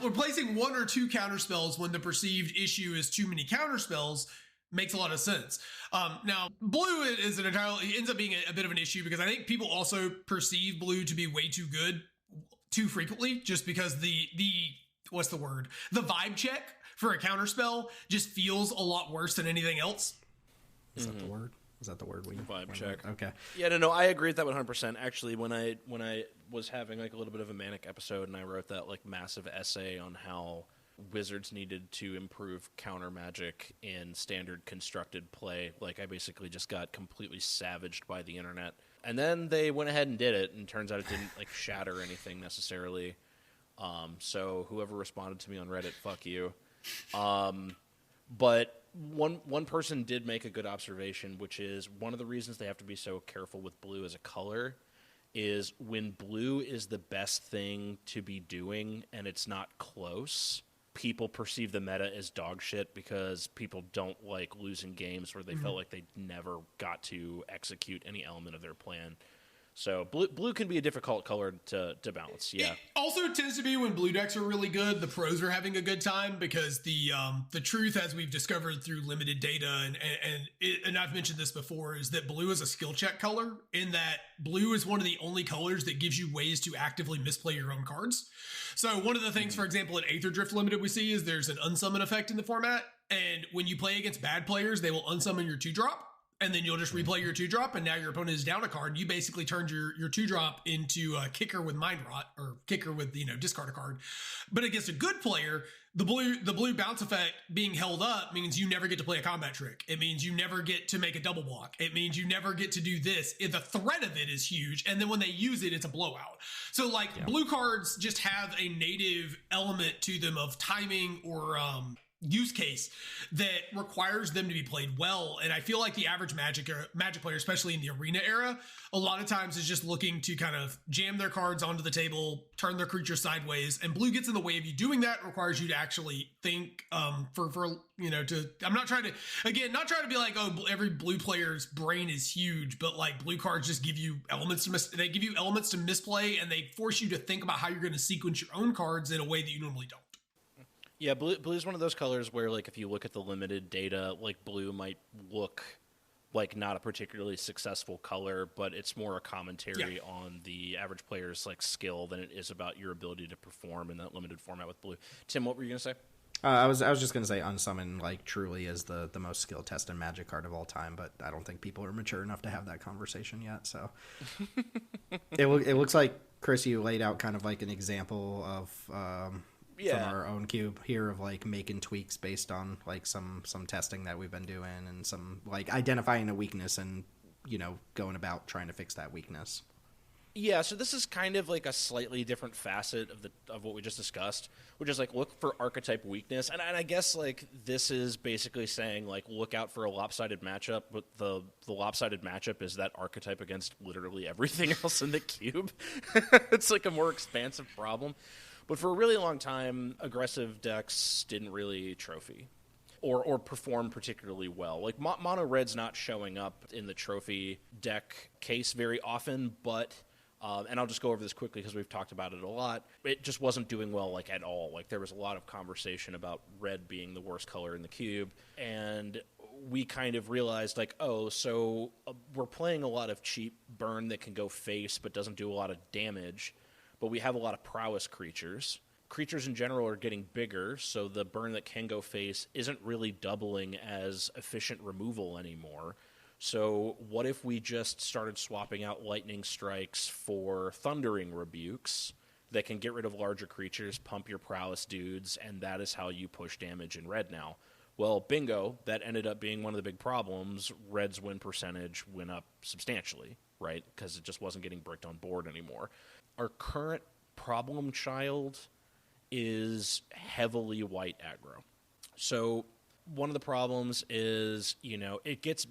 replacing one or two counterspells when the perceived issue is too many counterspells makes a lot of sense. Now, blue is ends up being a bit of an issue, because I think people also perceive blue to be way too good too frequently, just because the what's the word? The vibe check for a counterspell just feels a lot worse than anything else. Is that the word? Is that the word we vibe check? Okay. Yeah, no, I agree with that 100%. Actually, when I was having like a little bit of a manic episode, and I wrote that like massive essay on how Wizards needed to improve counter magic in standard constructed play, like I basically just got completely savaged by the internet. And then they went ahead and did it, and turns out it didn't like shatter anything necessarily. So whoever responded to me on Reddit, fuck you. But one person did make a good observation, which is one of the reasons they have to be so careful with blue as a color is when blue is the best thing to be doing and it's not close, people perceive the meta as dog shit because people don't like losing games where they felt like they never got to execute any element of their plan. So blue can be a difficult color to balance. Yeah. It also tends to be when blue decks are really good, the pros are having a good time, because the truth, as we've discovered through limited data, and I've mentioned this before, is that blue is a skill check color, in that blue is one of the only colors that gives you ways to actively misplay your own cards. So one of the things, for example, in Aether Drift Limited we see is there's an unsummon effect in the format, and when you play against bad players, they will unsummon your 2-drop. And then you'll just replay your 2-drop, and now your opponent is down a card. You basically turned your 2-drop into a kicker with Mind Rot, or kicker with, you know, discard a card. But against a good player, the blue bounce effect being held up means you never get to play a combat trick. It means you never get to make a double block. It means you never get to do this. The threat of it is huge, and then when they use it, it's a blowout. So like blue cards just have a native element to them of timing or use case that requires them to be played well. And I feel like the average Magic player, especially in the arena era, a lot of times is just looking to kind of jam their cards onto the table, turn their creature sideways, and blue gets in the way of you doing that. It requires you to actually think for you know, I'm not trying to be like, oh, every blue player's brain is huge, but like blue cards just give you elements to misplay, and they force you to think about how you're going to sequence your own cards in a way that you normally don't. Yeah, blue is one of those colors where, like, if you look at the limited data, like, blue might look like not a particularly successful color, but it's more a commentary on the average player's, like, skill than it is about your ability to perform in that limited format with blue. Tim, what were you going to say? I was just going to say Unsummon, like, truly is the most skill-tested Magic card of all time, but I don't think people are mature enough to have that conversation yet, so. It looks like, Chris, you laid out kind of like an example of from our own cube here of like making tweaks based on like some testing that we've been doing and some like identifying a weakness and, you know, going about trying to fix that weakness. Yeah, so this is kind of like a slightly different facet of what we just discussed, which is like look for archetype weakness, and I guess like this is basically saying like look out for a lopsided matchup, but the lopsided matchup is that archetype against literally everything else in the cube. It's like a more expansive problem, but for a really long time, aggressive decks didn't really trophy. Or perform particularly well. Like, Mono Red's not showing up in the trophy deck case very often, but, and I'll just go over this quickly because we've talked about it a lot, it just wasn't doing well, like, at all. Like, there was a lot of conversation about red being the worst color in the cube, and we kind of realized, like, oh, so we're playing a lot of cheap burn that can go face but doesn't do a lot of damage, but we have a lot of prowess creatures. Creatures in general are getting bigger, so the burn that can go face isn't really doubling as efficient removal anymore. So what if we just started swapping out lightning strikes for thundering rebukes that can get rid of larger creatures, pump your prowess dudes, and that is how you push damage in red now? Well, bingo, that ended up being one of the big problems. Red's win percentage went up substantially, right? Because it just wasn't getting bricked on board anymore. Our current problem child is heavily white aggro. So one of the problems is, it gets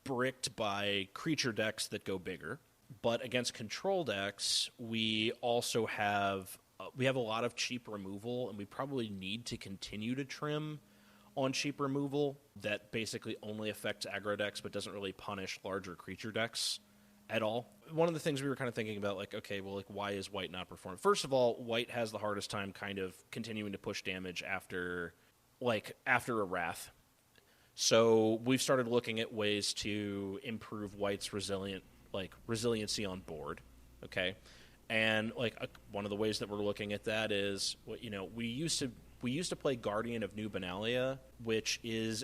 bricked by creature decks that go bigger. But against control decks, we also have a lot of cheap removal, and we probably need to continue to trim on cheap removal that basically only affects aggro decks but doesn't really punish larger creature decks at all. One of the things we were kind of thinking about, like, okay, well, like, why is white not performing? First of all, white has the hardest time kind of continuing to push damage after a wrath. So we've started looking at ways to improve white's resiliency on board, okay? And, one of the ways that we're looking at that is, we used to play Guardian of New Benalia, which is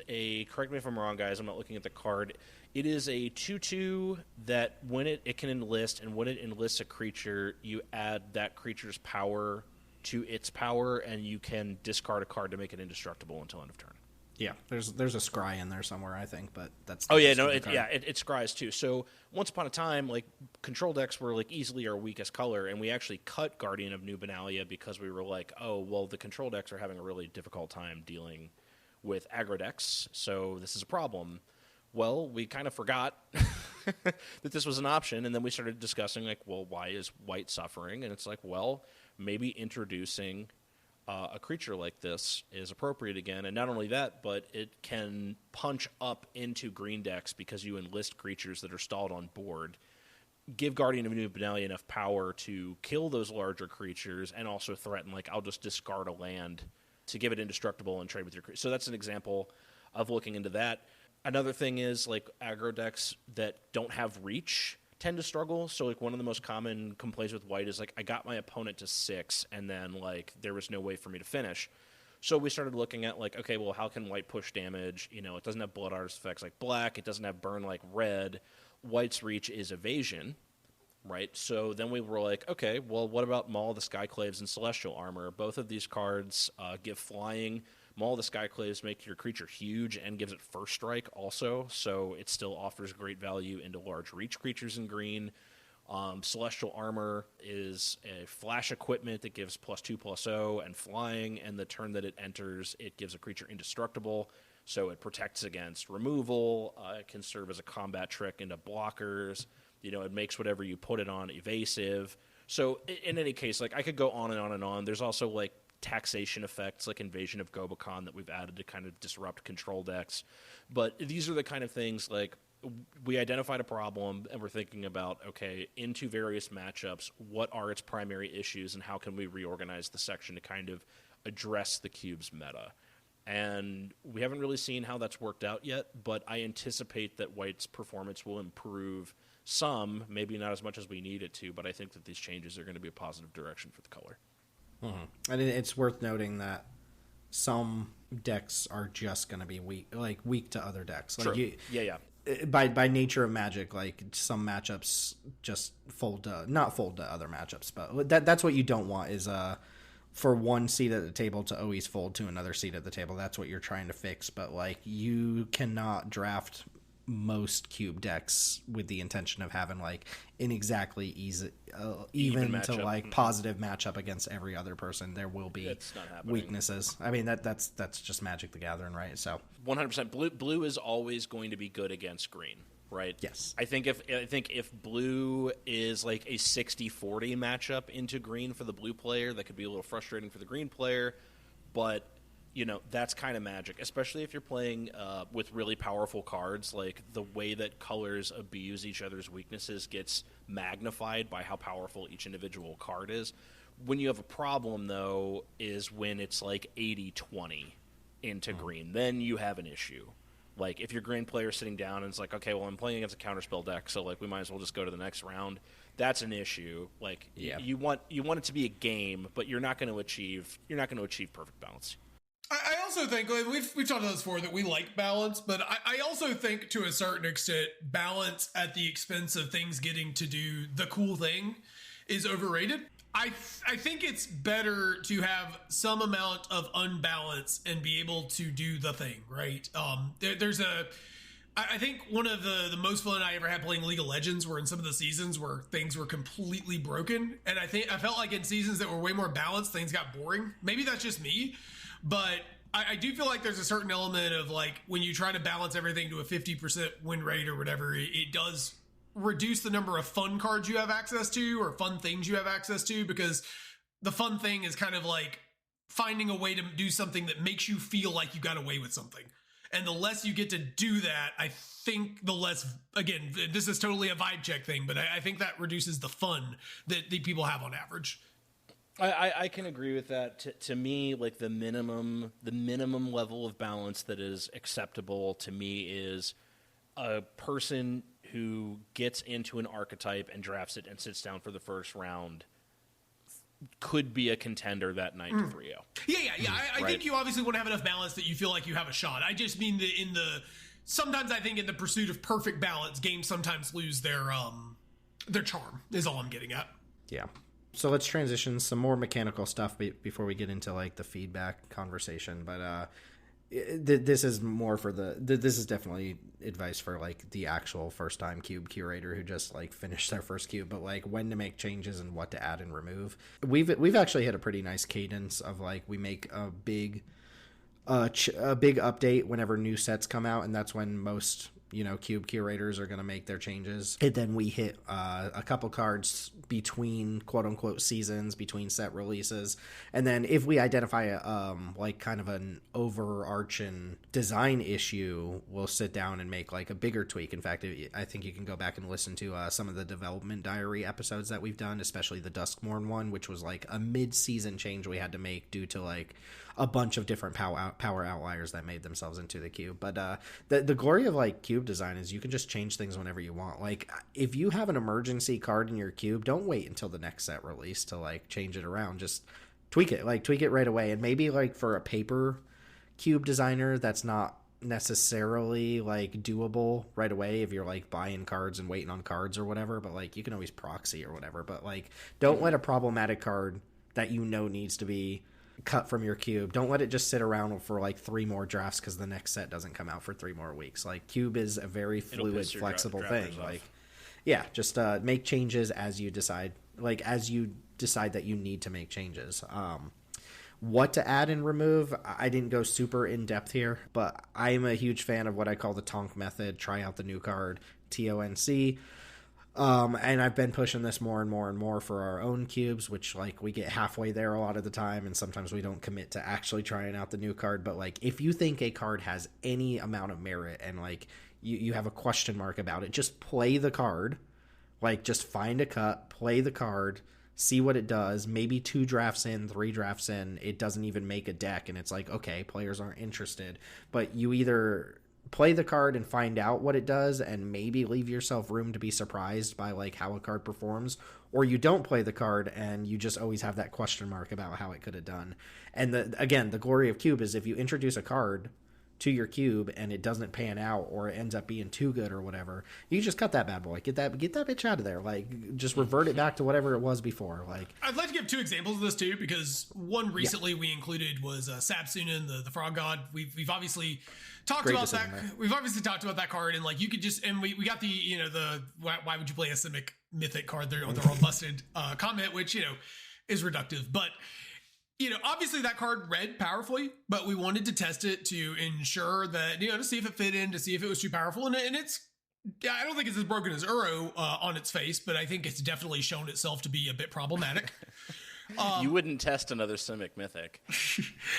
correct me if I'm wrong, guys, I'm not looking at the card. It is a 2/2 that when it can enlist, and when it enlists a creature, you add that creature's power to its power, and you can discard a card to make it indestructible until end of turn. Yeah, there's a scry in there somewhere, I think, but that's... It scries too. So once upon a time, like, control decks were like easily our weakest color, and we actually cut Guardian of New Benalia because we were like, oh, well, the control decks are having a really difficult time dealing with aggro decks, so this is a problem. Well, we kind of forgot that this was an option, and then we started discussing, like, well, why is white suffering? And it's like, well, maybe introducing a creature like this is appropriate again. And not only that, but it can punch up into green decks because you enlist creatures that are stalled on board. Give Guardian of New Benalia enough power to kill those larger creatures and also threaten, like, I'll just discard a land to give it indestructible and trade with your creature. So that's an example of looking into that. Another thing is, like, aggro decks that don't have reach tend to struggle. So, like, one of the most common complaints with white is, like, I got my opponent to 6, and then, like, there was no way for me to finish. So we started looking at, like, okay, well, how can white push damage? It doesn't have blood artifacts like black. It doesn't have burn like red. White's reach is evasion, right? So then we were like, okay, well, what about Maul of the Skyclaves and Celestial Armor? Both of these cards give flying. Maul of the Skyclaves make your creature huge and gives it first strike also, so it still offers great value into large reach creatures in green. Celestial Armor is a flash equipment that gives +2/+0 and flying, and the turn that it enters, it gives a creature indestructible, so it protects against removal. It can serve as a combat trick into blockers. It makes whatever you put it on evasive. So in any case, like, I could go on and on and on. There's also, like, taxation effects like Invasion of Gobakon that we've added to kind of disrupt control decks. But these are the kind of things, like, we identified a problem and we're thinking about, okay, into various matchups, what are its primary issues and how can we reorganize the section to kind of address the cube's meta. And we haven't really seen how that's worked out yet, but I anticipate that white's performance will improve some, maybe not as much as we need it to, but I think that these changes are going to be a positive direction for the color. Mm-hmm. And it's worth noting that some decks are just going to be weak to other decks. Like, True. Yeah. By nature of Magic, like, some matchups just not fold to other matchups, but that's what you don't want is for one seat at the table to always fold to another seat at the table. That's what you're trying to fix. But, like, you cannot draft most cube decks with the intention of having like an exactly even to like positive matchup against every other person. There will be weaknesses. I mean, that's just Magic the Gathering, right? So 100% blue is always going to be good against green, right? Yes. I think if blue is like a 60-40 matchup into green for the blue player, that could be a little frustrating for the green player, but that's kind of Magic, especially if you're playing with really powerful cards. Like, the way that colors abuse each other's weaknesses gets magnified by how powerful each individual card is. When you have a problem, though, is when it's like 80-20 into green. Then you have an issue. Like, if your green player is sitting down and it's like, okay, well, I'm playing against a counterspell deck, so like we might as well just go to the next round. That's an issue. Like, you want it to be a game, but you're not going to achieve perfect balance. I also think, we've talked about this before, that we like balance, but I also think to a certain extent balance at the expense of things getting to do the cool thing is overrated. I think it's better to have some amount of unbalance and be able to do the thing, right? I think one of the most fun I ever had playing League of Legends were in some of the seasons where things were completely broken. And I felt like in seasons that were way more balanced, things got boring. Maybe that's just me. But I do feel like there's a certain element of like when you try to balance everything to a 50% win rate or whatever, it does reduce the number of fun cards you have access to or fun things you have access to, because the fun thing is kind of like finding a way to do something that makes you feel like you got away with something. And the less you get to do that, I think the less, again, this is totally a vibe check thing, but I think that reduces the fun that the people have on average. I can agree with that. To me, like the minimum level of balance that is acceptable to me is a person who gets into an archetype and drafts it and sits down for the first round could be a contender that night to 3-0. Yeah. I think you obviously want to have enough balance that you feel like you have a shot. I just mean that sometimes I think in the pursuit of perfect balance, games sometimes lose their charm, is all I'm getting at. Yeah. So let's transition some more mechanical stuff before we get into like the feedback conversation. But this is more for this is definitely advice for like the actual first time cube curator who just like finished their first cube, but like when to make changes and what to add and remove. We've actually hit a pretty nice cadence of like we make a big update whenever new sets come out, and that's when most cube curators are going to make their changes. And then we hit a couple cards between quote unquote seasons, between set releases. And then if we identify like kind of an overarching design issue, we'll sit down and make like a bigger tweak. In fact, I think you can go back and listen to some of the development diary episodes that we've done, especially the Duskmorn one, which was like a mid-season change we had to make due to like a bunch of different power outliers that made themselves into the cube. But the glory of like cube design is you can just change things whenever you want. Like if you have an emergency card in your cube, don't wait until the next set release to like change it around. Just tweak it right away. And maybe like for a paper cube designer, that's not necessarily like doable right away if you're like buying cards and waiting on cards or whatever, but like you can always proxy or whatever. But like don't let a problematic card that needs to be cut from your cube, don't let it just sit around for like 3 more drafts because the next set doesn't come out for 3 more weeks. Like cube is a very fluid, flexible thing. Like just make changes as you decide that you need to make changes. What to add and remove, I didn't go super in depth here, but I'm a huge fan of what I call the Tonk method. Try out the new card, TONC. And I've been pushing this more and more and more for our own cubes, which like we get halfway there a lot of the time, and sometimes we don't commit to actually trying out the new card. But like if you think a card has any amount of merit and like you have a question mark about it, just play the card. Like just find a cut, play the card, see what it does. Maybe 2 drafts in, 3 drafts in, it doesn't even make a deck, and it's like, okay, players aren't interested. But you either play the card and find out what it does and maybe leave yourself room to be surprised by like how a card performs, or you don't play the card and you just always have that question mark about how it could have done. And the glory of cube is if you introduce a card to your cube and it doesn't pan out or it ends up being too good or whatever, you just cut that bad boy, get that bitch out of there, like just revert it back to whatever it was before. Like I'd like to give two examples of this too, because one recently we included was Sabsunin, the frog god. We've obviously talked about that. We've obviously talked about that card, and like you could just, and we got the, you know, the why would you play a Simic Mythic card there on the World Busted comment, which, you know, is reductive, but you know, obviously that card read powerfully, but we wanted to test it to ensure that, you know, to see if it fit in, to see if it was too powerful, and it's. Yeah, I don't think it's as broken as Uro on its face, but I think it's definitely shown itself to be a bit problematic. You wouldn't test another Simic Mythic.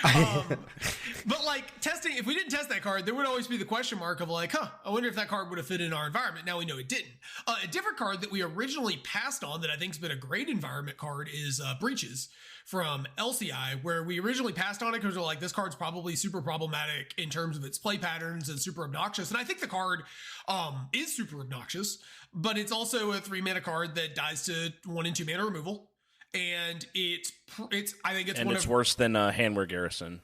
But like testing, if we didn't test that card, there would always be the question mark of like, I wonder if that card would have fit in our environment. Now we know it didn't. A different card that we originally passed on that I think has been a great environment card is Breaches from LCI, where we originally passed on it because we're like, this card's probably super problematic in terms of its play patterns and super obnoxious. And I think the card is super obnoxious, but it's also a 3-mana card that dies to 1 and 2 mana removal. And it's I think it's and one it's of worse than Handwear Garrison.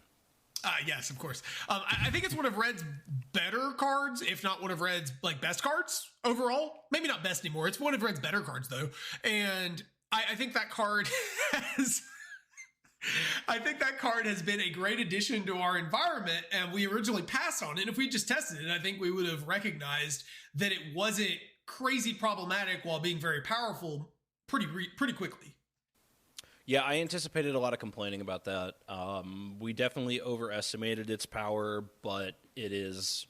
Yes, of course. I think it's one of Red's better cards, if not one of Red's like best cards overall. Maybe not best anymore. It's one of Red's better cards though, and I think that card has. I think that card has been a great addition to our environment, and we originally passed on it. And if we just tested it, I think we would have recognized that it wasn't crazy problematic while being very powerful pretty quickly. Yeah, I anticipated a lot of complaining about that. We definitely overestimated its power, but it's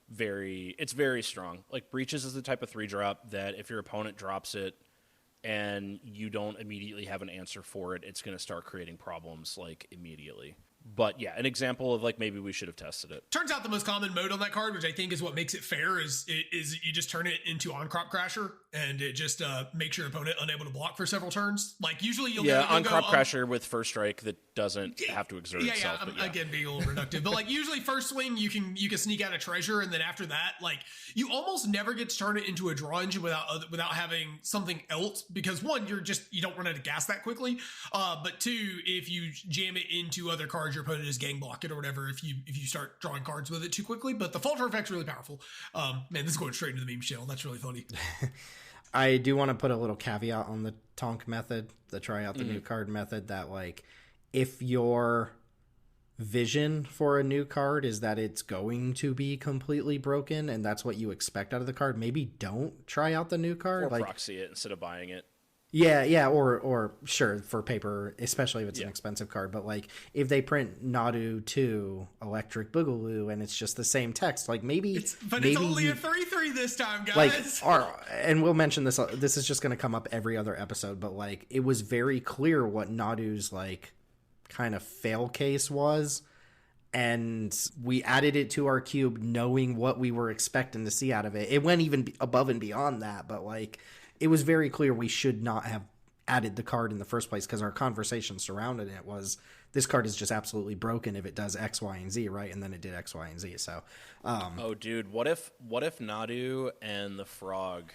very strong. Like, Breaches is the type of 3-drop that if your opponent drops it, and you don't immediately have an answer for it, it's going to start creating problems, like, immediately. But, yeah, an example of, like, maybe we should have tested it. Turns out the most common mode on that card, which I think is what makes it fair, is you just turn it into On-Crop Crasher, and it just makes your opponent unable to block for several turns. Like, usually you'll On-Crop Crasher with First Strike that doesn't have to exert itself. Yeah, again, being a little reductive. But, like, usually first swing, you can sneak out a treasure, and then after that, like, you almost never get to turn it into a draw engine without having something else, because one, you don't run out of gas that quickly, but two, if you jam it into other cards, your opponent is gang block it or whatever if you start drawing cards with it too quickly. But the Falter effect's really powerful. Man, this is going straight into the meme shell. That's really funny. I do want to put a little caveat on the Tonk method, the try out the new card method, that like if your vision for a new card is that it's going to be completely broken and that's what you expect out of the card, maybe don't try out the new card. Or like, proxy it instead of buying it. Yeah, or sure, for paper, especially if it's an expensive card, but like if they print Nadu 2 Electric Boogaloo and it's just the same text, like maybe it's only a 3/3 this time, guys. Like, and we'll mention this is just going to come up every other episode, but like it was very clear what Nadu's like kind of fail case was, and we added it to our cube knowing what we were expecting to see out of it. It went even above and beyond that, but like it was very clear we should not have added the card in the first place because our conversation surrounding it was this card is just absolutely broken if it does X, Y, and Z, right? And then it did X, Y, and Z. So, oh, dude, what if Nadu and the frog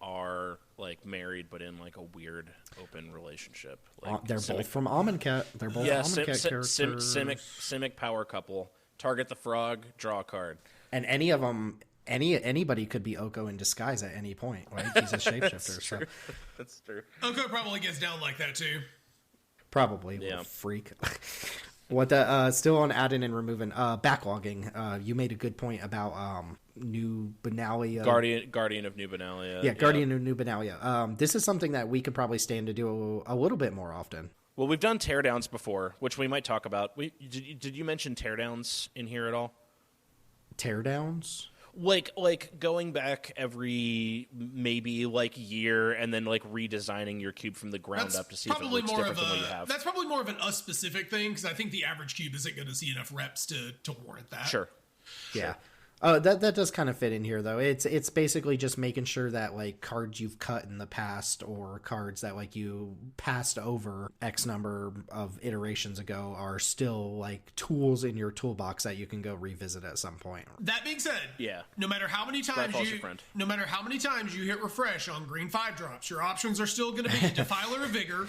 are like married but in like a weird open relationship? Like they're both from Amonkhet. They're both Amonkhet characters. Simic power couple. Target the frog, draw a card. And any of them. Anybody could be Oko in disguise at any point, right? He's a shapeshifter. That's true. Oko probably gets down like that too. Probably, yeah. Freak. What still on adding and removing backlogging. You made a good point about New Benalia. Guardian of New Benalia. Yeah, Guardian of New Benalia. This is something that we could probably stand to do a little bit more often. Well, we've done teardowns before, which we might talk about. Did you mention teardowns in here at all? Teardowns? Like going back every maybe like year and then like redesigning your cube from the ground up to see if it looks different than what you have. That's probably more of an us specific thing because I think the average cube isn't going to see enough reps to warrant that. Sure. Yeah. That does kind of fit in here though. It's basically just making sure that like cards you've cut in the past or cards that like you passed over X number of iterations ago are still like tools in your toolbox that you can go revisit at some point. That being said, yeah, no matter how many times you hit refresh on green 5 drops, your options are still going to be Defiler of Vigor,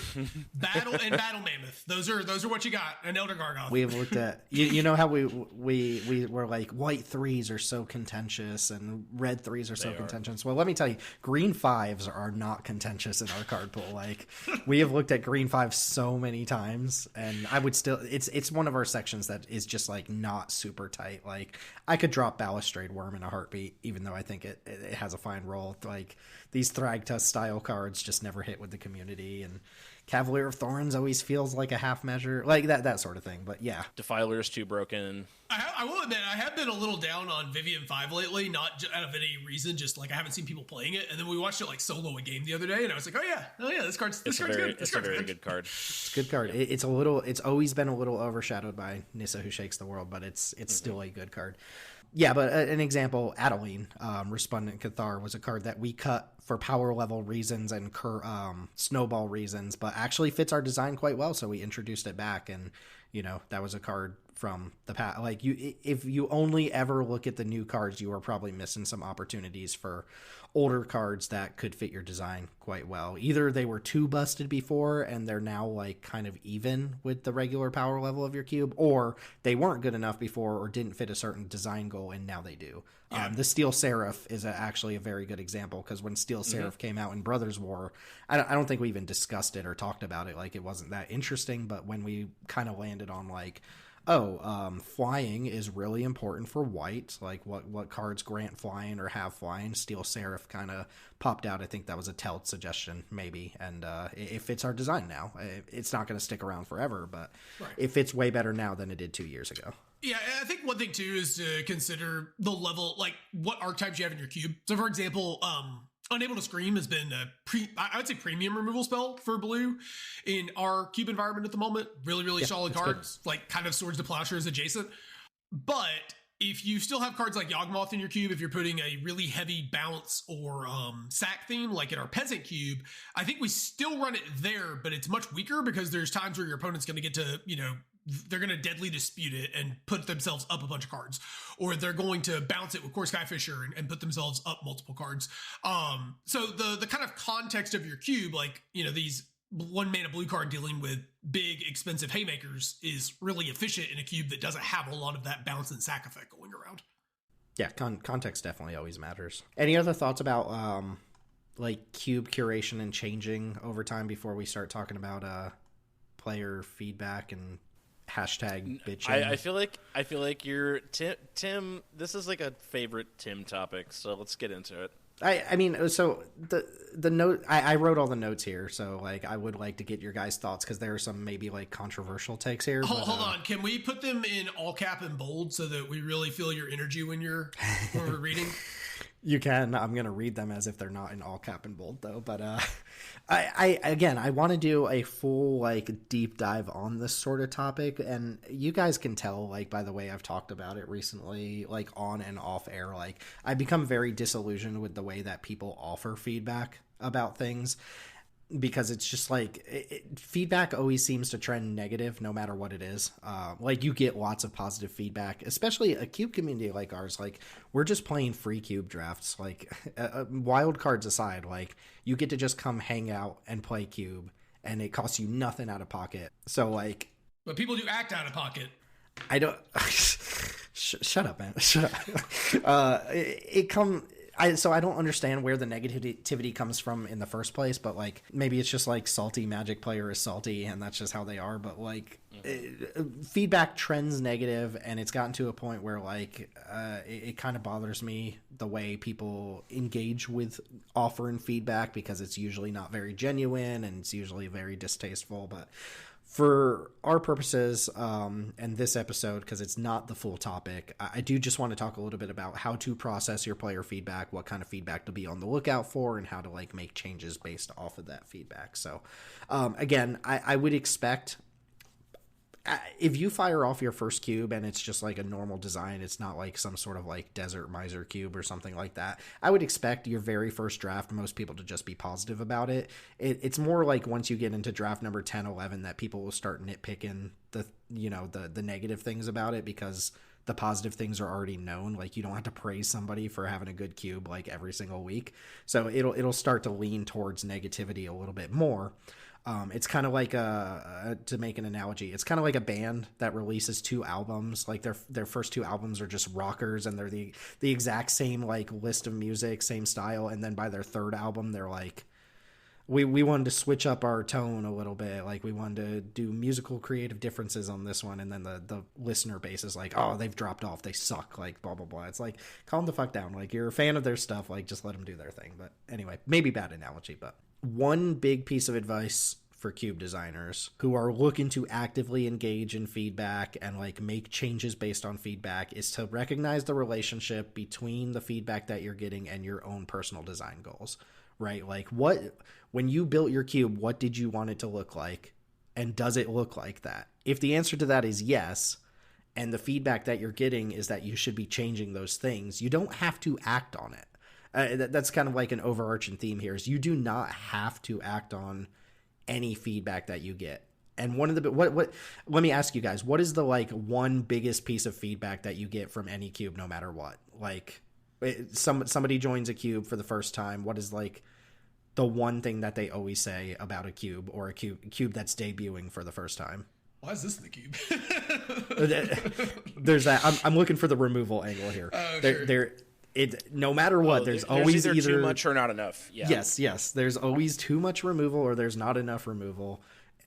Battle Mammoth. Those are what you got. An Elder Gargoth. We've looked at you know how we were like white 3s are so contentious and red 3s are so contentious. Well, let me tell you, green 5s are not contentious in our card pool. Like, we have looked at green 5 so many times, and I would still, it's one of our sections that is just like not super tight. Like, I could drop Balustrade Worm in a heartbeat, even though I think it has a fine role. Like, these Thragtusk style cards just never hit with the community, and Cavalier of Thorns always feels like a half measure, like that sort of thing. But yeah, Defiler is too broken. I will admit, I have been a little down on Vivian 5 lately, not out of any reason, just like I haven't seen people playing it. And then we watched it like solo a game the other day, and I was like, oh yeah, this card's good. It's a very good card. It's a good card. Yeah. It's always been a little overshadowed by Nissa Who Shakes the World, but it's still a good card. Yeah, but an example, Adeline, Resplendent Cathar, was a card that we cut for power level reasons and snowball reasons, but actually fits our design quite well, so we introduced it back, and, you know, that was a card from the past. Like, if you only ever look at the new cards, you are probably missing some opportunities for older cards that could fit your design quite well. Either they were too busted before and they're now like kind of even with the regular power level of your cube, or they weren't good enough before or didn't fit a certain design goal and now they do. Yeah. The Steel Seraph is actually a very good example, because when Steel Seraph came out in Brothers War, I don't think we even discussed it or talked about it. Like, it wasn't that interesting, but when we kind of landed on like, flying is really important for white. Like, what cards grant flying or have flying? Steel Seraph kind of popped out. I think that was a Teld suggestion, maybe. And it fits our design now. It's not going to stick around forever, but it fits way better now than it did 2 years ago. Yeah, I think one thing too is to consider the level, like what archetypes you have in your cube. So, for example, Unable to Scream has been I would say premium removal spell for blue in our cube environment at the moment. Really solid cards, good. Like kind of Swords to Plowshares adjacent. But if you still have cards like Yawgmoth in your cube, if you're putting a really heavy bounce or sack theme, like in our Peasant cube, I think we still run it there, but it's much weaker because there's times where your opponent's going to get to, you know, they're going to deadly dispute it and put themselves up a bunch of cards, or they're going to bounce it with Core Skyfisher and put themselves up multiple cards. So the kind of context of your cube, like, you know, these 1 mana blue card dealing with big expensive haymakers is really efficient in a cube that doesn't have a lot of that bounce and sack effect going around. Yeah, context definitely always matters. Any other thoughts about like cube curation and changing over time before we start talking about player feedback and hashtag bitching? I feel like you're Tim. This is like a favorite Tim topic, so let's get into it. I mean, so the note, I wrote all the notes here, so like I would like to get your guys' thoughts, because there are some maybe like controversial takes here. Hold on, can we put them in all cap and bold so that we really feel your energy when we're reading? You can. I'm going to read them as if they're not in all cap and bold, though. But I want to do a full like deep dive on this sort of topic, and you guys can tell, like, by the way I've talked about it recently, like on and off air, like I become very disillusioned with the way that people offer feedback about things. Because it's just like feedback always seems to trend negative no matter what it is. Like, you get lots of positive feedback, especially a cube community like ours. Like, we're just playing free cube drafts. Like, wild cards aside, like, you get to just come hang out and play cube, and it costs you nothing out of pocket. So like, but people do act out of pocket. I don't. Shut up, man. Shut up. So I don't understand where the negativity comes from in the first place, but like maybe it's just like salty Magic player is salty and that's just how they are. But like feedback trends negative, and it's gotten to a point where like it kind of bothers me the way people engage with offering feedback, because it's usually not very genuine and it's usually very distasteful. But for our purposes, and this episode, because it's not the full topic, I do just want to talk a little bit about how to process your player feedback, what kind of feedback to be on the lookout for, and how to like make changes based off of that feedback. So again, I would expect, if you fire off your first cube and it's just like a normal design, it's not like some sort of like Desert Miser cube or something like that, I would expect your very first draft, most people to just be positive about it. It's more like once you get into draft number 10, 11, that people will start nitpicking the negative things about it, because the positive things are already known. Like, you don't have to praise somebody for having a good cube like every single week. So it'll start to lean towards negativity a little bit more. It's kind of like to make an analogy, it's kind of like a band that releases 2 albums. Like their first 2 albums are just rockers, and they're the exact same like list of music, same style, and then by their 3rd album, they're like, we wanted to switch up our tone a little bit. Like we wanted to do musical creative differences on this one, and then the listener base is like, oh, they've dropped off, they suck, like blah blah blah. It's like, calm the fuck down. Like, you're a fan of their stuff, like just let them do their thing. But anyway, maybe bad analogy, but one big piece of advice for cube designers who are looking to actively engage in feedback and like make changes based on feedback is to recognize the relationship between the feedback that you're getting and your own personal design goals, right? Like, when you built your cube, what did you want it to look like? And does it look like that? If the answer to that is yes, and the feedback that you're getting is that you should be changing those things, you don't have to act on it. That's kind of like an overarching theme here, is you do not have to act on any feedback that you get. And one of the what let me ask you guys, what is the like one biggest piece of feedback that you get from any cube, no matter what? Like, somebody joins a cube for the first time, what is like the one thing that they always say about a cube, or a cube that's debuting for the first time? Why is this in the cube? There's that. I'm looking for the removal angle here. Oh, sure. No matter what, there's always either too much or not enough. Yeah. Yes. There's always too much removal or there's not enough removal.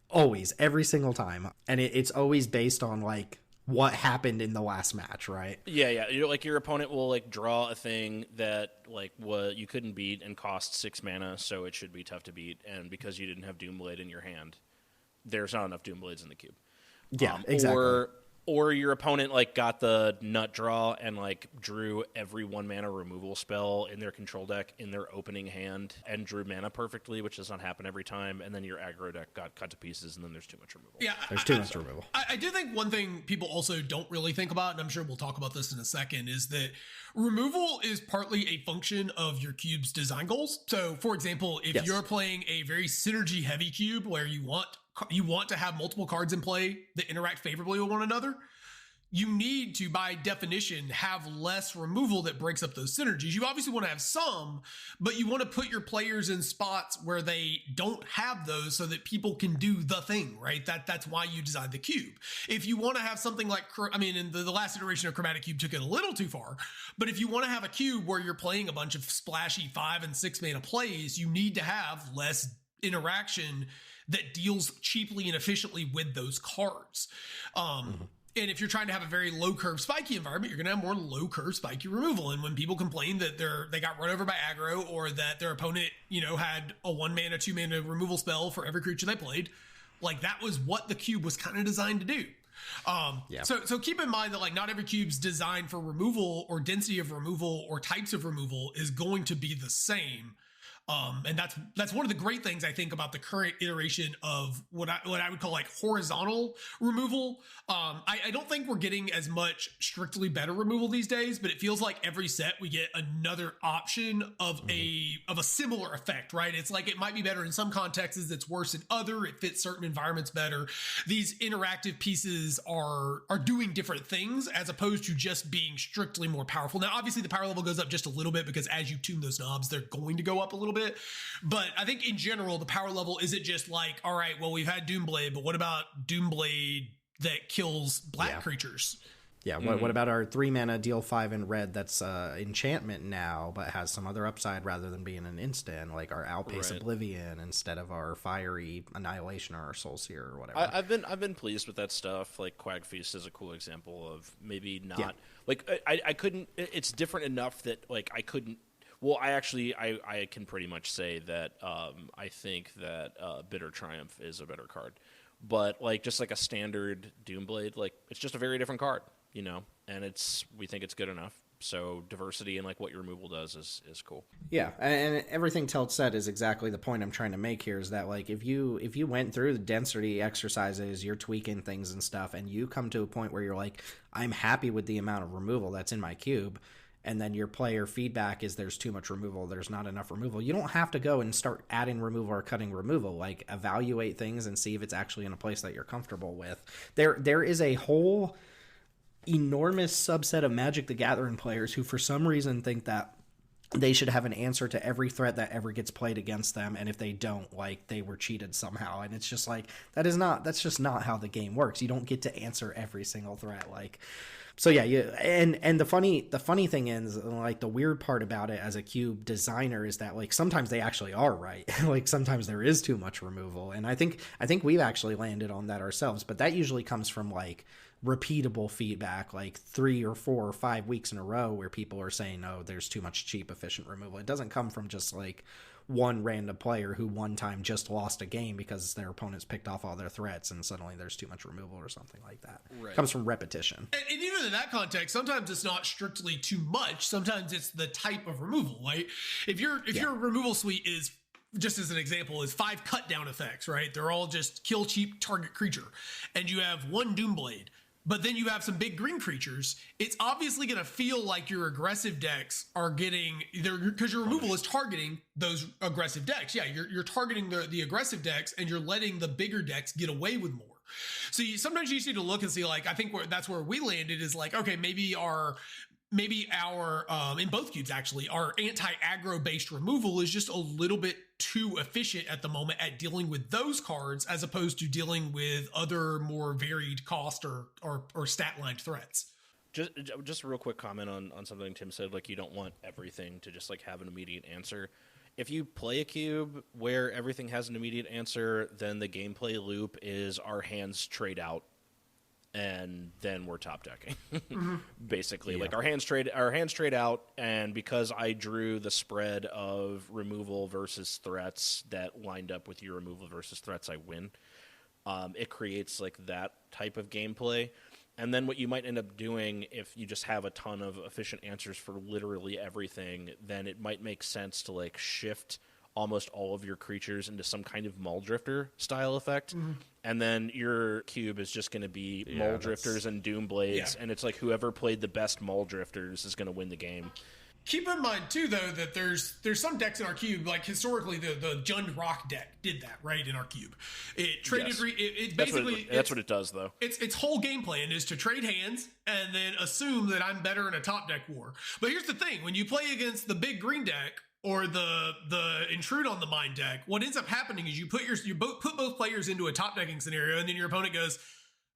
Always, every single time. And it's always based on like what happened in the last match, right? Yeah. Like your opponent will like draw a thing that like you couldn't beat and cost 6 mana, so it should be tough to beat. And because you didn't have Doomblade in your hand, there's not enough Doomblades in the cube. Yeah, exactly. Or your opponent like got the nut draw and like drew every 1 mana removal spell in their control deck in their opening hand and drew mana perfectly, which does not happen every time. And then your aggro deck got cut to pieces, and then there's too much removal. Yeah, there's too much removal. I do think one thing people also don't really think about, and I'm sure we'll talk about this in a second, is that removal is partly a function of your cube's design goals. So, for example, if you're playing a very synergy heavy cube where you want to have multiple cards in play that interact favorably with one another, you need to, by definition, have less removal that breaks up those synergies. You obviously want to have some, but you want to put your players in spots where they don't have those so that people can do the thing, right? That's why you designed the cube. If you want to have something like, in the last iteration of Chromatic Cube took it a little too far, but if you want to have a cube where you're playing a bunch of splashy 5 and 6 mana plays, you need to have less interaction that deals cheaply and efficiently with those cards. And if you're trying to have a very low curve spiky environment, you're going to have more low curve spiky removal. And when people complain that they got run over by aggro, or that their opponent, had a 1 mana, 2 mana removal spell for every creature they played, like that was what the cube was kind of designed to do. So keep in mind that like not every cube's designed for removal or density of removal or types of removal is going to be the same. And that's one of the great things I think about the current iteration of what I would call like horizontal removal. I don't think we're getting as much strictly better removal these days, but it feels like every set we get another option of a similar effect, right? It's like it might be better in some contexts, it's worse in other. It fits certain environments better. These interactive pieces are doing different things as opposed to just being strictly more powerful. Now, obviously, the power level goes up just a little bit because as you tune those knobs, they're going to go up a little bit. But I think in general, the power level isn't just like, all right, well, we've had Doomblade, but what about Doomblade that kills black creatures? Yeah, what about our 3 mana deal 5 in red that's enchantment now, but has some other upside rather than being an instant, like our Outpace Oblivion instead of our Fiery Annihilation or our Soulseer or whatever. I've been pleased with that stuff. Like Quag Feast is a cool example of maybe not like I couldn't. It's different enough that like I couldn't. Well, I can pretty much say that I think that Bitter Triumph is a better card. But like just like a standard Doomblade, like it's just a very different card, and we think it's good enough. So diversity in like what your removal does is cool. Yeah, and everything Teld said is exactly the point I'm trying to make here, is that like if you went through the density exercises, you're tweaking things and stuff, and you come to a point where you're like, I'm happy with the amount of removal that's in my cube, and then your player feedback is there's too much removal, there's not enough removal. You don't have to go and start adding removal or cutting removal. Like, evaluate things and see if it's actually in a place that you're comfortable with. There is a whole enormous subset of Magic the Gathering players who for some reason think that they should have an answer to every threat that ever gets played against them, and if they don't, like, they were cheated somehow. And it's just like, that's just not how the game works. You don't get to answer every single threat. Like, so yeah, and the funny thing is, like, the weird part about it as a cube designer is that, like, sometimes they actually are right. Like, sometimes there is too much removal, and I think we've actually landed on that ourselves, but that usually comes from, like, repeatable feedback, like 3 or 4 or 5 weeks in a row where people are saying, oh, there's too much cheap efficient removal. It doesn't come from just like one random player who one time just lost a game because their opponents picked off all their threats and suddenly there's too much removal or something like that. Right. It comes from repetition. And even in that context, sometimes it's not strictly too much. Sometimes it's the type of removal, right? If your removal suite is, just as an example, is 5 cut down effects, right? They're all just kill cheap target creature, and you have 1 Doomblade, but then you have some big green creatures, it's obviously going to feel like your aggressive decks are getting either, because your removal is targeting those aggressive decks. Yeah, you're targeting the aggressive decks, and you're letting the bigger decks get away with more. So sometimes you just need to look and see, like, I think that's where we landed is like, okay, maybe our in both cubes actually, our anti-aggro based removal is just a little bit too efficient at the moment at dealing with those cards, as opposed to dealing with other more varied cost or stat lined threats. Just a real quick comment on something Tim said, like, you don't want everything to just like have an immediate answer. If you play a cube where everything has an immediate answer, then the gameplay loop is our hands trade out, and then we're top decking. Basically, like our hands trade out, and because I drew the spread of removal versus threats that lined up with your removal versus threats, I win. It creates like that type of gameplay. And then what you might end up doing, if you just have a ton of efficient answers for literally everything, then it might make sense to like shift almost all of your creatures into some kind of Maul Drifter style effect. And then your cube is just going to be Maul Drifters and Doom Blades, and it's like whoever played the best Maul Drifters is going to win the game. Keep in mind too, though, that there's some decks in our cube, like historically the Jund Rock deck did that, right, in our cube. It traded. Yes. It basically that's what it does, though. Its whole game plan is to trade hands and then assume that I'm better in a top deck war. But here's the thing: when you play against the big green deck or the Intrude on the Mind deck, what ends up happening is you put both players into a top decking scenario, and then your opponent goes,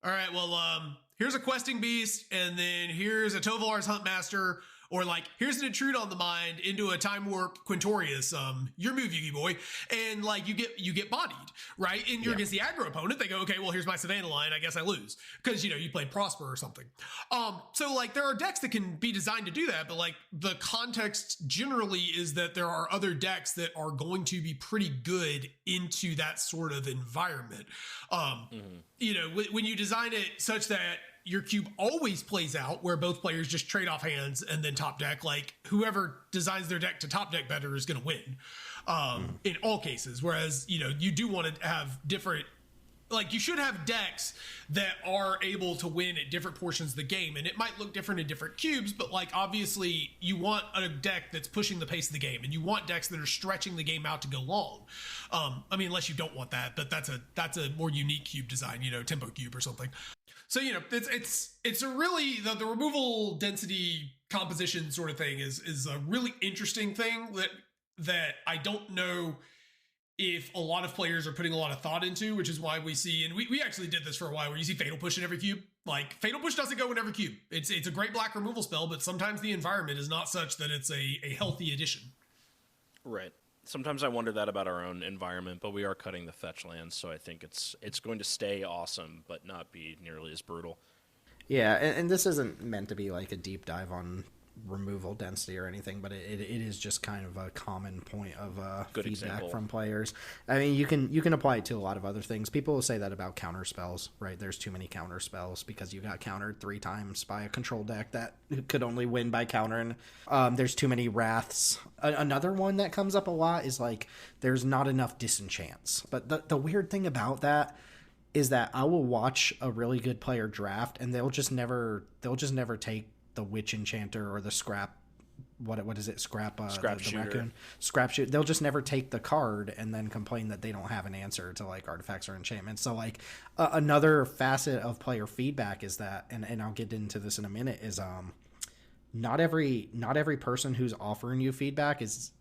all right, well, here's a Questing Beast, and then here's a Tovolar's Huntmaster, or like, here's an Intrude on the Mind into a Time Warp Quintorius, your move, Yugi boy. And like, you get bodied, right? And you're against the aggro opponent. They go, okay, well, here's my Savannah line. I guess I lose. Cause you played Prosper or something. So like, there are decks that can be designed to do that, but like, the context generally is that there are other decks that are going to be pretty good into that sort of environment. When you design it such that your cube always plays out where both players just trade off hands and then top deck, like whoever designs their deck to top deck better is going to win in all cases. Whereas, you do want to have different, like you should have decks that are able to win at different portions of the game. And it might look different in different cubes, but like obviously you want a deck that's pushing the pace of the game, and you want decks that are stretching the game out to go long. Unless you don't want that, but that's a more unique cube design, tempo cube or something. So, it's a really, the removal density composition sort of thing is a really interesting thing that I don't know if a lot of players are putting a lot of thought into, which is why we see, and we actually did this for a while, where you see Fatal Push in every cube. Like, Fatal Push doesn't go in every cube. It's a great black removal spell, but sometimes the environment is not such that it's a healthy addition. Right. Sometimes I wonder that about our own environment, but we are cutting the fetch lands, so I think it's going to stay awesome, but not be nearly as brutal. Yeah, and this isn't meant to be like a deep dive on removal density or anything, but it is just kind of a common point of feedback example from players. I mean, you can apply it to a lot of other things. People will say that about counter spells, right? There's too many counter spells because you got countered 3 times by a control deck that could only win by countering. There's too many wraths. Another one that comes up a lot is like there's not enough disenchants. But the weird thing about that is that I will watch a really good player draft and they'll just never take the Witch Enchanter or the Scrap, what is it? Scrap Shooter. Raccoon. Scrap Shooter. They'll just never take the card and then complain that they don't have an answer to like artifacts or enchantments. So like another facet of player feedback is that, and I'll get into this in a minute, is not every person who's offering you feedback is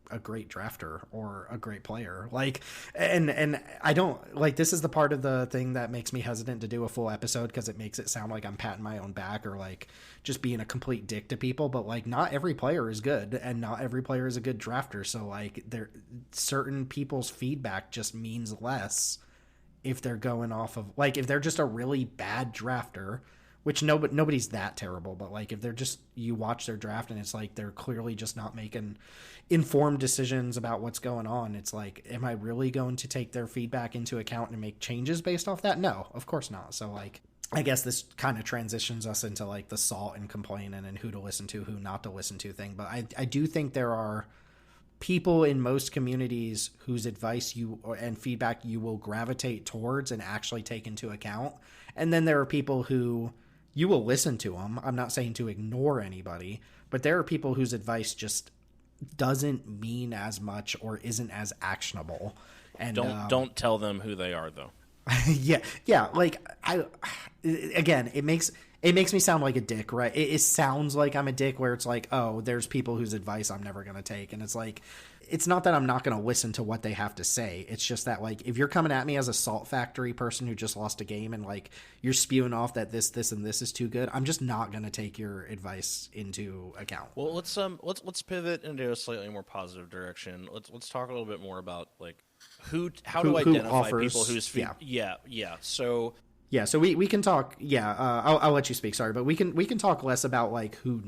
a great drafter or a great player. Like, and I don't like, this is the part of the thing that makes me hesitant to do a full episode, because it makes it sound like I'm patting my own back or like just being a complete dick to people. But like, not every player is good, and not every player is a good drafter. So like, there, certain people's feedback just means less if they're going off of, like, if they're just a really bad drafter, which nobody's that terrible, but like if they're just, you watch their draft and it's like they're clearly just not making informed decisions about what's going on. It's like, am I really going to take their feedback into account and make changes based off that? No, of course not. So like, I guess this kind of transitions us into like the salt and complaining and who to listen to, who not to listen to thing. But I do think there are people in most communities whose advice and feedback you will gravitate towards and actually take into account. And then there are people who you will listen to them. I'm not saying to ignore anybody, but there are people whose advice just doesn't mean as much or isn't as actionable. And don't tell them who they are, though. yeah. Like, again, it makes me sound like a dick, right? It sounds like I'm a dick, where it's like, oh, there's people whose advice I'm never going to take. And it's like, it's not that I'm not going to listen to what they have to say. It's just that, like, if you're coming at me as a salt factory person who just lost a game and like you're spewing off that this and this is too good, I'm just not going to take your advice into account. Well, let's pivot into a slightly more positive direction. Let's talk a little bit more about like how to identify people whose yeah. So we can talk. I'll let you speak. Sorry, but we can talk less about like who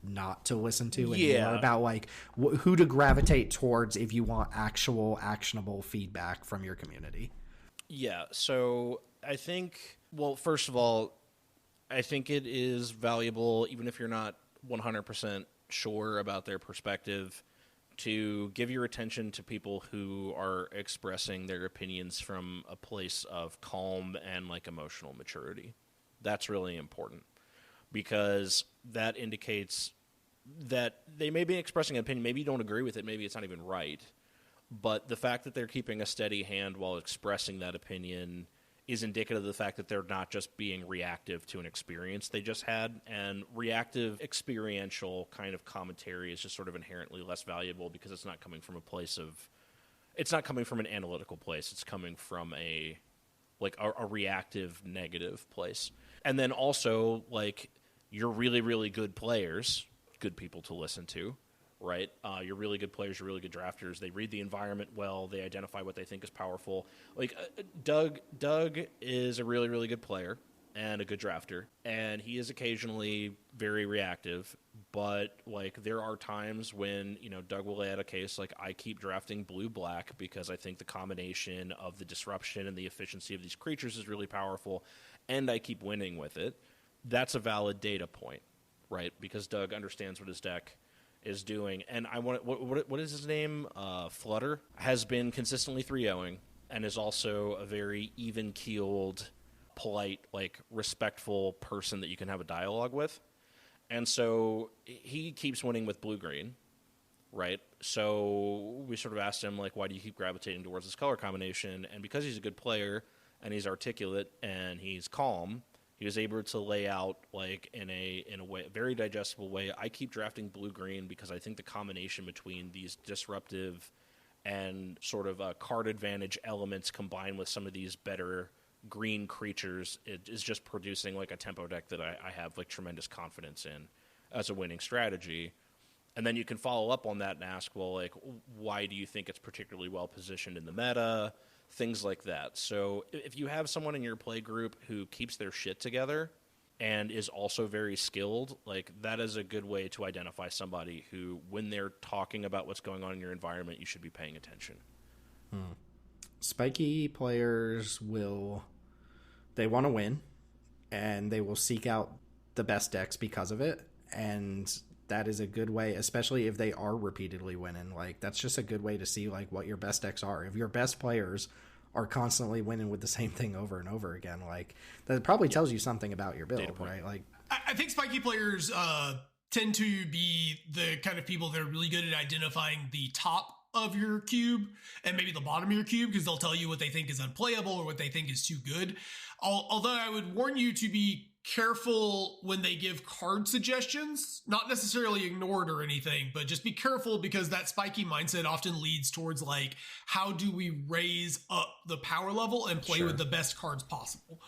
not to listen to, and more about like who to gravitate towards if you want actual actionable feedback from your community. Yeah. So I think, well, first of all, I think it is valuable, even if you're not 100% sure about their perspective, to give your attention to people who are expressing their opinions from a place of calm and like emotional maturity. That's really important, because that indicates that they may be expressing an opinion. Maybe you don't agree with it. Maybe it's not even right. But the fact that they're keeping a steady hand while expressing that opinion is indicative of the fact that they're not just being reactive to an experience they just had. And reactive, experiential kind of commentary is just sort of inherently less valuable, because it's not coming from a place of, it's not coming from an analytical place. It's coming from a reactive, negative place. And then also, like, you're really, really good players, good people to listen to, right? You're really good players, you're really good drafters. They read the environment well. They identify what they think is powerful. Like, Doug is a really, really good player and a good drafter, and he is occasionally very reactive. But, like, there are times when, you know, Doug will lay out a case like, I keep drafting blue-black because I think the combination of the disruption and the efficiency of these creatures is really powerful, and I keep winning with it. That's a valid data point, right? Because Doug understands what his deck is doing. And I want, what is his name? Flutter has been consistently 3-0ing and is also a very even-keeled, polite, like, respectful person that you can have a dialogue with. And so he keeps winning with blue-green, right? So we sort of asked him, like, why do you keep gravitating towards this color combination? And because he's a good player and he's articulate and he's calm, he was able to lay out, like, in a way, a very digestible way. I keep drafting blue-green because I think the combination between these disruptive and sort of card advantage elements combined with some of these better green creatures, it is just producing, like, a tempo deck that I have, like, tremendous confidence in as a winning strategy. And then you can follow up on that and ask, well, like, why do you think it's particularly well positioned in the meta? Things like that. So if you have someone in your play group who keeps their shit together and is also very skilled, like, that is a good way to identify somebody who, when they're talking about what's going on in your environment, you should be paying attention. Spiky players they want to win, and they will seek out the best decks because of it. And that is a good way, especially if they are repeatedly winning. Like, that's just a good way to see, like, what your best decks are. If your best players are constantly winning with the same thing over and over again, like, that probably tells you something about your build, right? Like, I think spiky players tend to be the kind of people that are really good at identifying the top of your cube and maybe the bottom of your cube, because they'll tell you what they think is unplayable or what they think is too good. Although I would warn you to be careful when they give card suggestions, not necessarily ignored or anything, but just be careful because that spiky mindset often leads towards like, how do we raise up the power level and play with the best cards possible?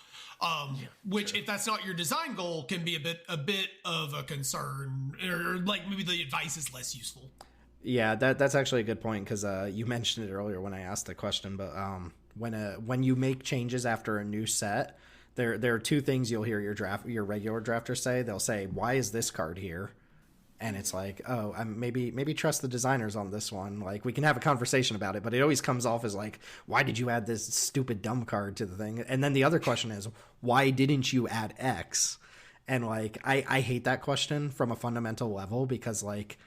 Which if that's not your design goal can be a bit of a concern, or like maybe the advice is less useful. Yeah, that's actually a good point because you mentioned it earlier when I asked the question, but when you make changes after a new set, there are two things you'll hear your regular drafters say. They'll say, "Why is this card here?" And it's like, "Oh, maybe trust the designers on this one. Like we can have a conversation about it." But it always comes off as like, "Why did you add this stupid dumb card to the thing?" And then the other question is, "Why didn't you add X?" And like I hate that question from a fundamental level because like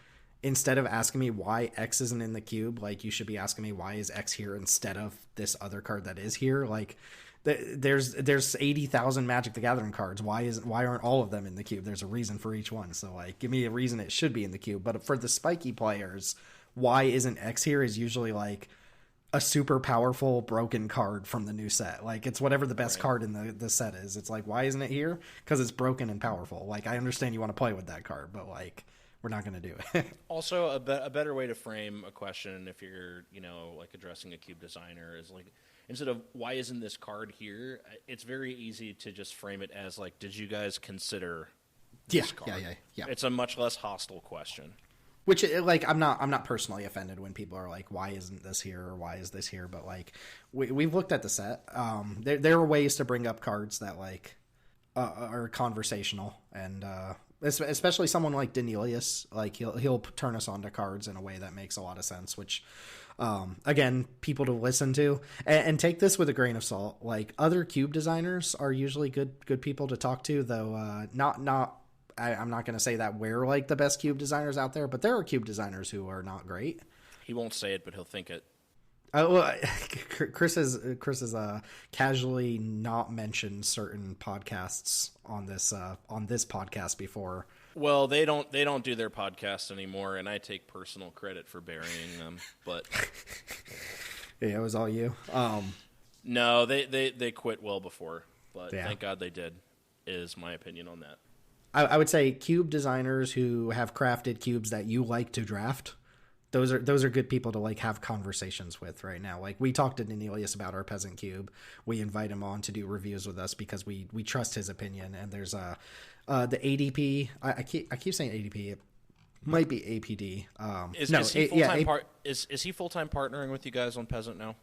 instead of asking me why X isn't in the cube, like you should be asking me why is X here instead of this other card that is here. Like there's 80,000 Magic the Gathering cards. Why aren't all of them in the cube? There's a reason for each one. So like give me a reason it should be in the cube. But for the spiky players, why isn't X here is usually like a super powerful broken card from the new set. Like it's whatever the best card in the set is. It's like, why isn't it here? Because it's broken and powerful. Like I understand you want to play with that card, but like we're not going to do it. Also, a better way to frame a question if you're, like addressing a cube designer is like, instead of why isn't this card here, it's very easy to just frame it as like, did you guys consider this card? Yeah. It's a much less hostile question. Which like I'm not personally offended when people are like, why isn't this here or why is this here? But like we've looked at the set. There are ways to bring up cards that like are conversational and especially someone like Denelius, like he'll turn us on to cards in a way that makes a lot of sense, which again, people to listen to and take this with a grain of salt. Like other cube designers are usually good people to talk to, though I'm not going to say that we're like the best cube designers out there, but there are cube designers who are not great. He won't say it, but he'll think it. Well, Chris has casually not mentioned certain podcasts on this podcast before. Well, they don't do their podcast anymore, and I take personal credit for burying them. But yeah, it was all you. No, they quit well before, but thank God they did. Is my opinion on that. I would say cube designers who have crafted cubes that you like to draft. Those are good people to like have conversations with right now. Like we talked to Denelius about our peasant cube. We invite him on to do reviews with us because we trust his opinion. And there's the ADP. I keep saying ADP. It might be APD. Is he full-time partnering with you guys on peasant now?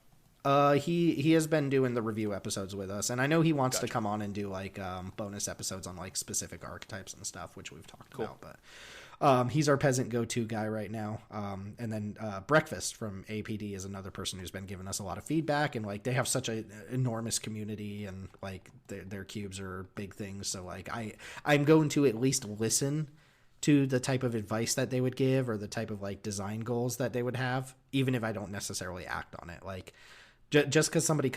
He has been doing the review episodes with us, and I know he wants to come on and do like bonus episodes on like specific archetypes and stuff, which we've talked about. But he's our peasant go-to guy right now. And then Breakfast from APD is another person who's been giving us a lot of feedback, and like they have such an enormous community, and like their cubes are big things. So like I'm going to at least listen to the type of advice that they would give or the type of like design goals that they would have, even if I don't necessarily act on it. Like just because somebody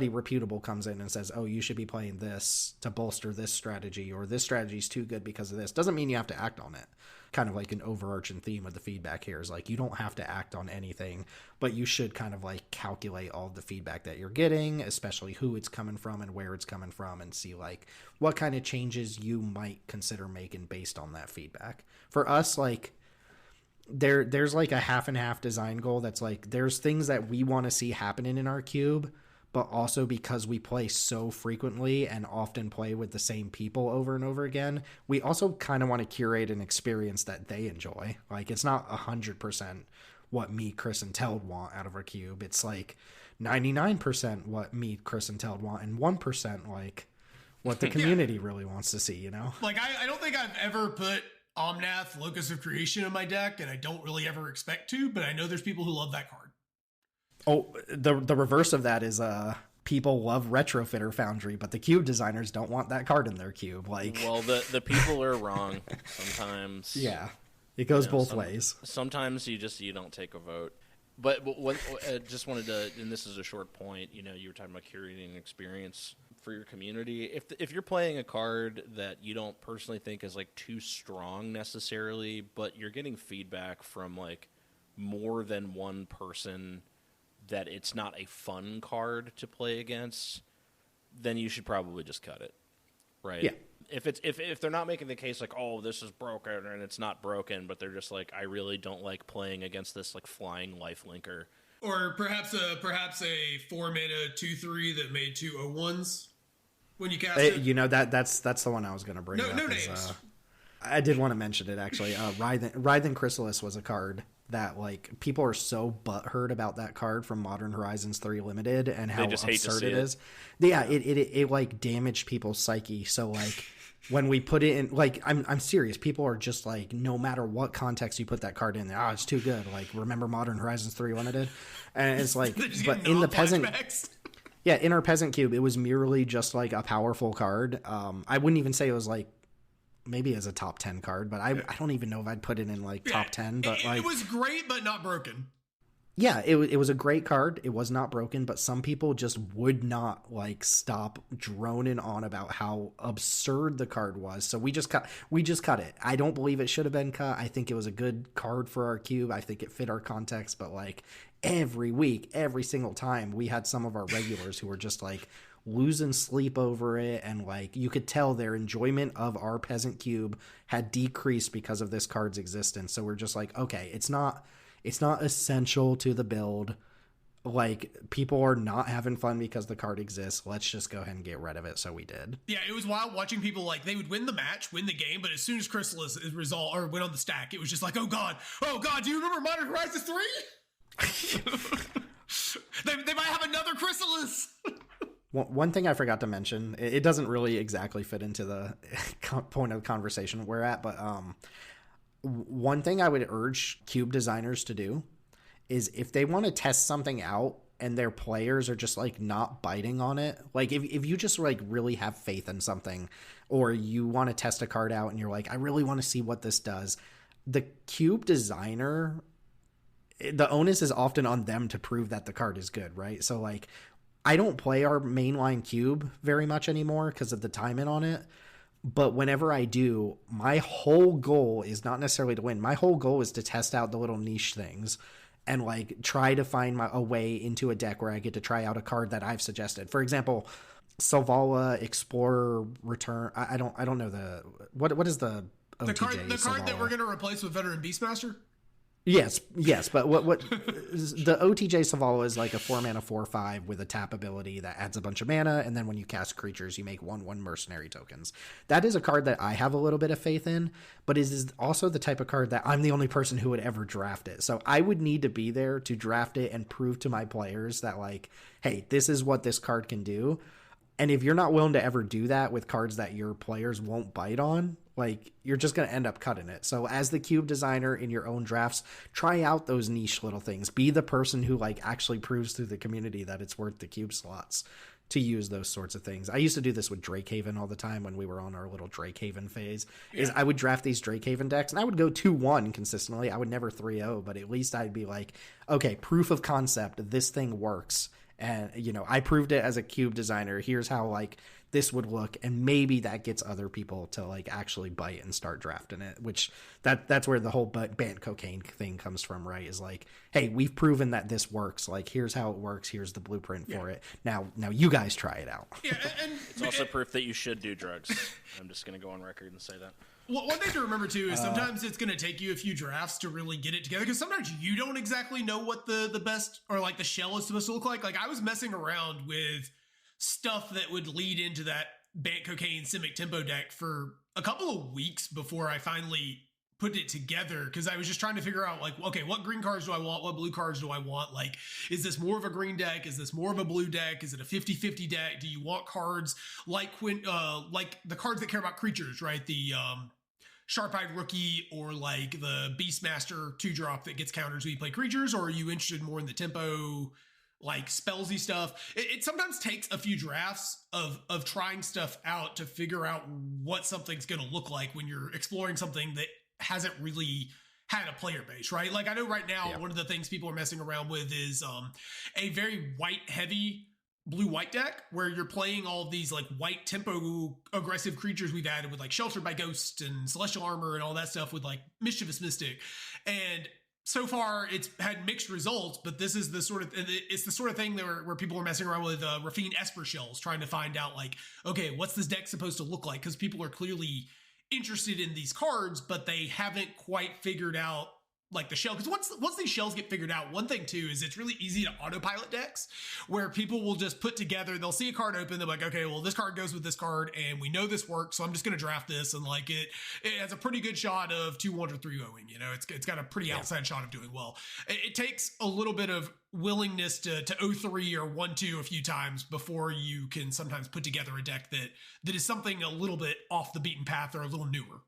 reputable comes in and says, oh, you should be playing this to bolster this strategy, or this strategy is too good because of this, doesn't mean you have to act on it. Kind of like an overarching theme of the feedback here is like, you don't have to act on anything, but you should kind of like calculate all the feedback that you're getting, especially who it's coming from and where it's coming from, and see like what kind of changes you might consider making based on that feedback. For us, like, there's like a half and half design goal that's like there's things that we want to see happening in our cube, but also because we play so frequently and often play with the same people over and over again, we also kind of want to curate an experience that they enjoy. Like it's not 100% what me, Chris, and Teld want out of our cube. It's like 99% what me, Chris, and Teld want, and 1% like what the community really wants to see, you know? Like I don't think I've ever put Omnath, Locus of Creation in my deck, and I don't really ever expect to, but I know there's people who love that card. Oh, the reverse of that is people love Retrofitter Foundry, but the cube designers don't want that card in their cube. Like, well, the people are wrong sometimes. Yeah, it goes both ways. Sometimes you don't take a vote. But what just wanted to, and this is a short point. You were talking about curating an experience for your community. If you're playing a card that you don't personally think is like too strong necessarily, but you're getting feedback from like more than one person that it's not a fun card to play against, then you should probably just cut it. right? Yeah. If they're not making the case like, oh, this is broken and it's not broken, but they're just like, I really don't like playing against this like flying life linker. Or perhaps a 4-mana 2/3 that made 2 0/1s when you cast it. You know, that's the one I was going to bring up. No names. I did want to mention it, actually. Writhen Chrysalis was a card that, like, people are so butthurt about that card from Modern Horizons 3 Limited and how absurd it is. Yeah, it like damaged people's psyche. So like when we put it in, like, I'm serious. People are just like, no matter what context you put that card in there, it's too good. Like, remember Modern Horizons 3 Limited? And it's like, but in the peasant, yeah, in our peasant cube, it was merely just like a powerful card. I wouldn't even say it was like, maybe as a top 10 card, but I don't even know if I'd put it in like top 10, but it was great, but not broken. Yeah, it was a great card. It was not broken, but some people just would not like stop droning on about how absurd the card was. So we just cut it. I don't believe it should have been cut. I think it was a good card for our cube. I think it fit our context, but like every week, every single time, we had some of our regulars who were just like losing sleep over it, and like you could tell their enjoyment of our peasant cube had decreased because of this card's existence. So we're just like, okay, it's not essential to the build. Like, people are not having fun because the card exists. Let's just go ahead and get rid of it. So we did. Yeah, it was wild watching people, like, they would win the match, win the game, but as soon as Chrysalis is resolved or went on the stack, it was just like, oh god, do you remember Modern Horizons 3? they might have another Chrysalis. One thing I forgot to mention, it doesn't really exactly fit into the point of the conversation we're at, but one thing I would urge cube designers to do is if they want to test something out and their players are just like not biting on it, like if you just like really have faith in something, or you want to test a card out and you're like, I really want to see what this does, the cube designer, the onus is often on them to prove that the card is good, right? So like, I don't play our mainline cube very much anymore because of the timing on it. But whenever I do, my whole goal is not necessarily to win. My whole goal is to test out the little niche things and like try to find a way into a deck where I get to try out a card that I've suggested. For example, Selvala Explorer Return. I don't know what is the OTJ, the card that we're going to replace with Veteran Beastmaster? Yes, but what the OTJ Selvala is like a 4-mana 4/5 with a tap ability that adds a bunch of mana, and then when you cast creatures, you make 1/1 mercenary tokens. That is a card that I have a little bit of faith in, but it is also the type of card that I'm the only person who would ever draft it. So I would need to be there to draft it and prove to my players that like, hey, this is what this card can do. And if you're not willing to ever do that with cards that your players won't bite on, like, you're just going to end up cutting it. So as the cube designer in your own drafts, try out those niche little things. Be the person who like actually proves through the community that it's worth the cube slots to use those sorts of things. I used to do this with Drakehaven all the time when we were on our little Drakehaven phase. Is I would draft these Drakehaven decks and I would go 2-1 consistently. I would never 3-0, but at least I'd be like, okay, proof of concept, this thing works. And, you know, I proved it as a cube designer. Here's how, like, this would look. And maybe that gets other people to, like, actually bite and start drafting it, which that's where the whole banned cocaine thing comes from, right? Is like, hey, we've proven that this works. Like, here's how it works. Here's the blueprint for it. Now you guys try it out. Yeah, and it's also proof that you should do drugs. I'm just going to go on record and say that. Well, one thing to remember, too, is sometimes it's going to take you a few drafts to really get it together, because sometimes you don't exactly know what the best, or like the shell is supposed to look like. Like, I was messing around with stuff that would lead into that Bant Cocaine Simic Tempo deck for a couple of weeks before I finally put it together, because I was just trying to figure out, like, okay, what green cards do I want? What blue cards do I want? Like, is this more of a green deck? Is this more of a blue deck? Is it a 50-50 deck? Do you want cards like the cards that care about creatures, right? The Sharp-Eyed Rookie, or like the Beastmaster 2-drop that gets counters when you play creatures? Or are you interested more in the tempo, like spellsy stuff? It sometimes takes a few drafts of trying stuff out to figure out what something's going to look like when you're exploring something that hasn't really had a player base, right? Like, I know right now, one of the things people are messing around with is a very white heavy blue-white deck, where you're playing all of these like white tempo aggressive creatures we've added with like Sheltered by Ghost and Celestial Armor and all that stuff with like Mischievous Mystic. And so far it's had mixed results, but this is the sort of thing where people are messing around with Rafine Esper shells, trying to find out like, okay, what's this deck supposed to look like? Because people are clearly interested in these cards, but they haven't quite figured out like the shell. Because once these shells get figured out, one thing too is it's really easy to autopilot decks where people will just put together, they'll see a card open, they're like, okay, well, this card goes with this card and we know this works, so I'm just going to draft this, and like it has a pretty good shot of 2-1 or 3-0ing, you know, it's got a pretty outside shot of doing well. It takes a little bit of willingness to 0-3 or 1-2 a few times before you can sometimes put together a deck that is something a little bit off the beaten path or a little newer.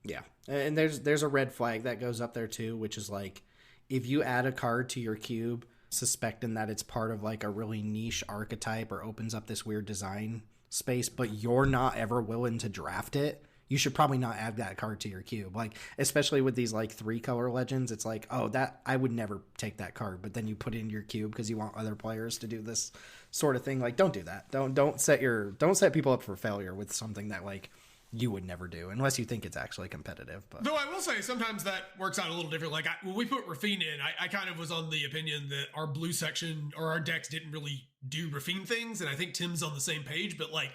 Yeah, and there's a red flag that goes up there too, which is like, if you add a card to your cube suspecting that it's part of like a really niche archetype or opens up this weird design space, but you're not ever willing to draft it, you should probably not add that card to your cube. Like, especially with these like 3-color legends, it's like, oh, that I would never take that card, but then you put it in your cube because you want other players to do this sort of thing. Like, don't do that. Don't set people up for failure with something that like you would never do unless you think it's actually competitive. But though I will say sometimes that works out a little different. Like when we put Rafine in, I kind of was on the opinion that our blue section or our decks didn't really do Rafine things, and I think Tim's on the same page. But like,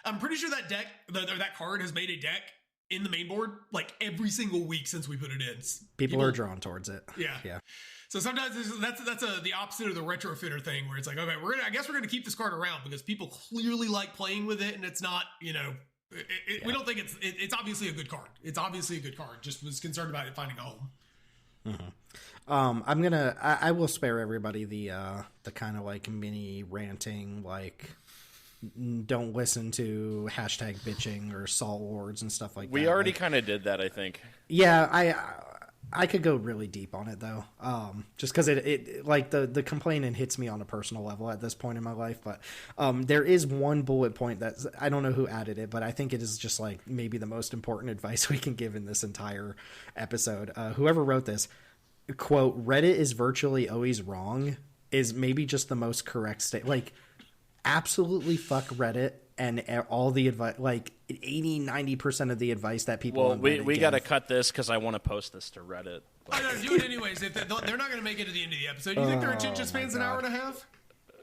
I'm pretty sure that deck, that card has made a deck in the main board like every single week since we put it in. People are drawn towards it. Yeah. So sometimes that's the opposite of the retrofitter thing, where it's like, okay, I guess we're gonna keep this card around because people clearly like playing with it, and it's not, you know. We don't think it's obviously a good card. It's obviously a good card. Just was concerned about it finding a home. Mm-hmm. I will spare everybody the kind of like mini ranting, like don't listen to hashtag bitching or Salt Lords and stuff like that. We already kind of did that, I think. Yeah, I could go really deep on it though, just because it like the complaining hits me on a personal level at this point in my life. But there is one bullet point that I don't know who added it, but I think it is just like maybe the most important advice we can give in this entire episode. Whoever wrote this, quote, "Reddit is virtually always wrong," is maybe just the most correct state. Like, absolutely fuck Reddit. And all the advice, like 80-90% of the advice that people. Well, we got to cut this because I want to post this to Reddit. I know, do it anyways. If they're not going to make it to the end of the episode, you think their attention span's an hour and a half?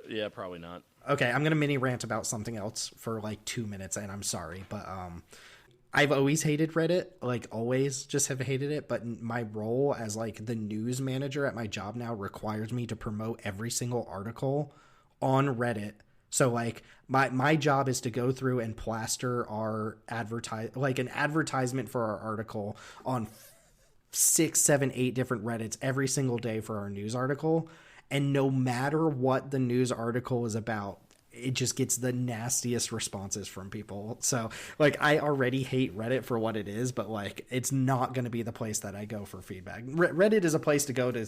Yeah, probably not. Okay, I'm gonna mini rant about something else for like 2 minutes, and I'm sorry, but I've always hated Reddit, like always, just have hated it. But my role as like the news manager at my job now requires me to promote every single article on Reddit. So like my job is to go through and plaster our an advertisement for our article on 6, 7, 8 different Reddits every single day for our news article. And no matter what the news article is about, it just gets the nastiest responses from people. So like, I already hate Reddit for what it is, but like, it's not going to be the place that I go for feedback. Reddit is a place to go to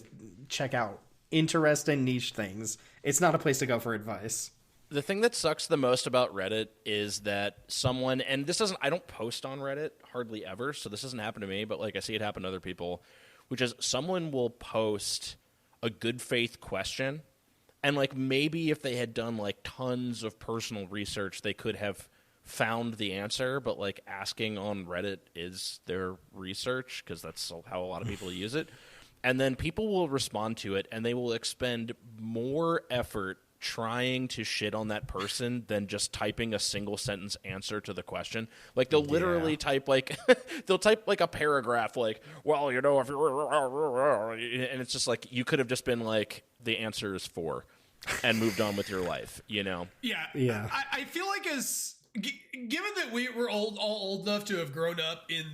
check out interesting niche things. It's not a place to go for advice. The thing that sucks the most about Reddit is that someone, and this doesn't, I don't post on Reddit hardly ever, so this doesn't happen to me, but like I see it happen to other people, which is someone will post a good faith question, and like maybe if they had done like tons of personal research, they could have found the answer, but like asking on Reddit is their research because that's how a lot of people use it. And then people will respond to it, and they will expend more effort trying to shit on that person than just typing a single sentence answer to the question. Like they'll literally type like they'll type like a paragraph like, well, you know, if you're, and it's just like, you could have just been like, the answer is 4 and moved on with your life, you know? Yeah. I feel like given that we're all old enough to have grown up in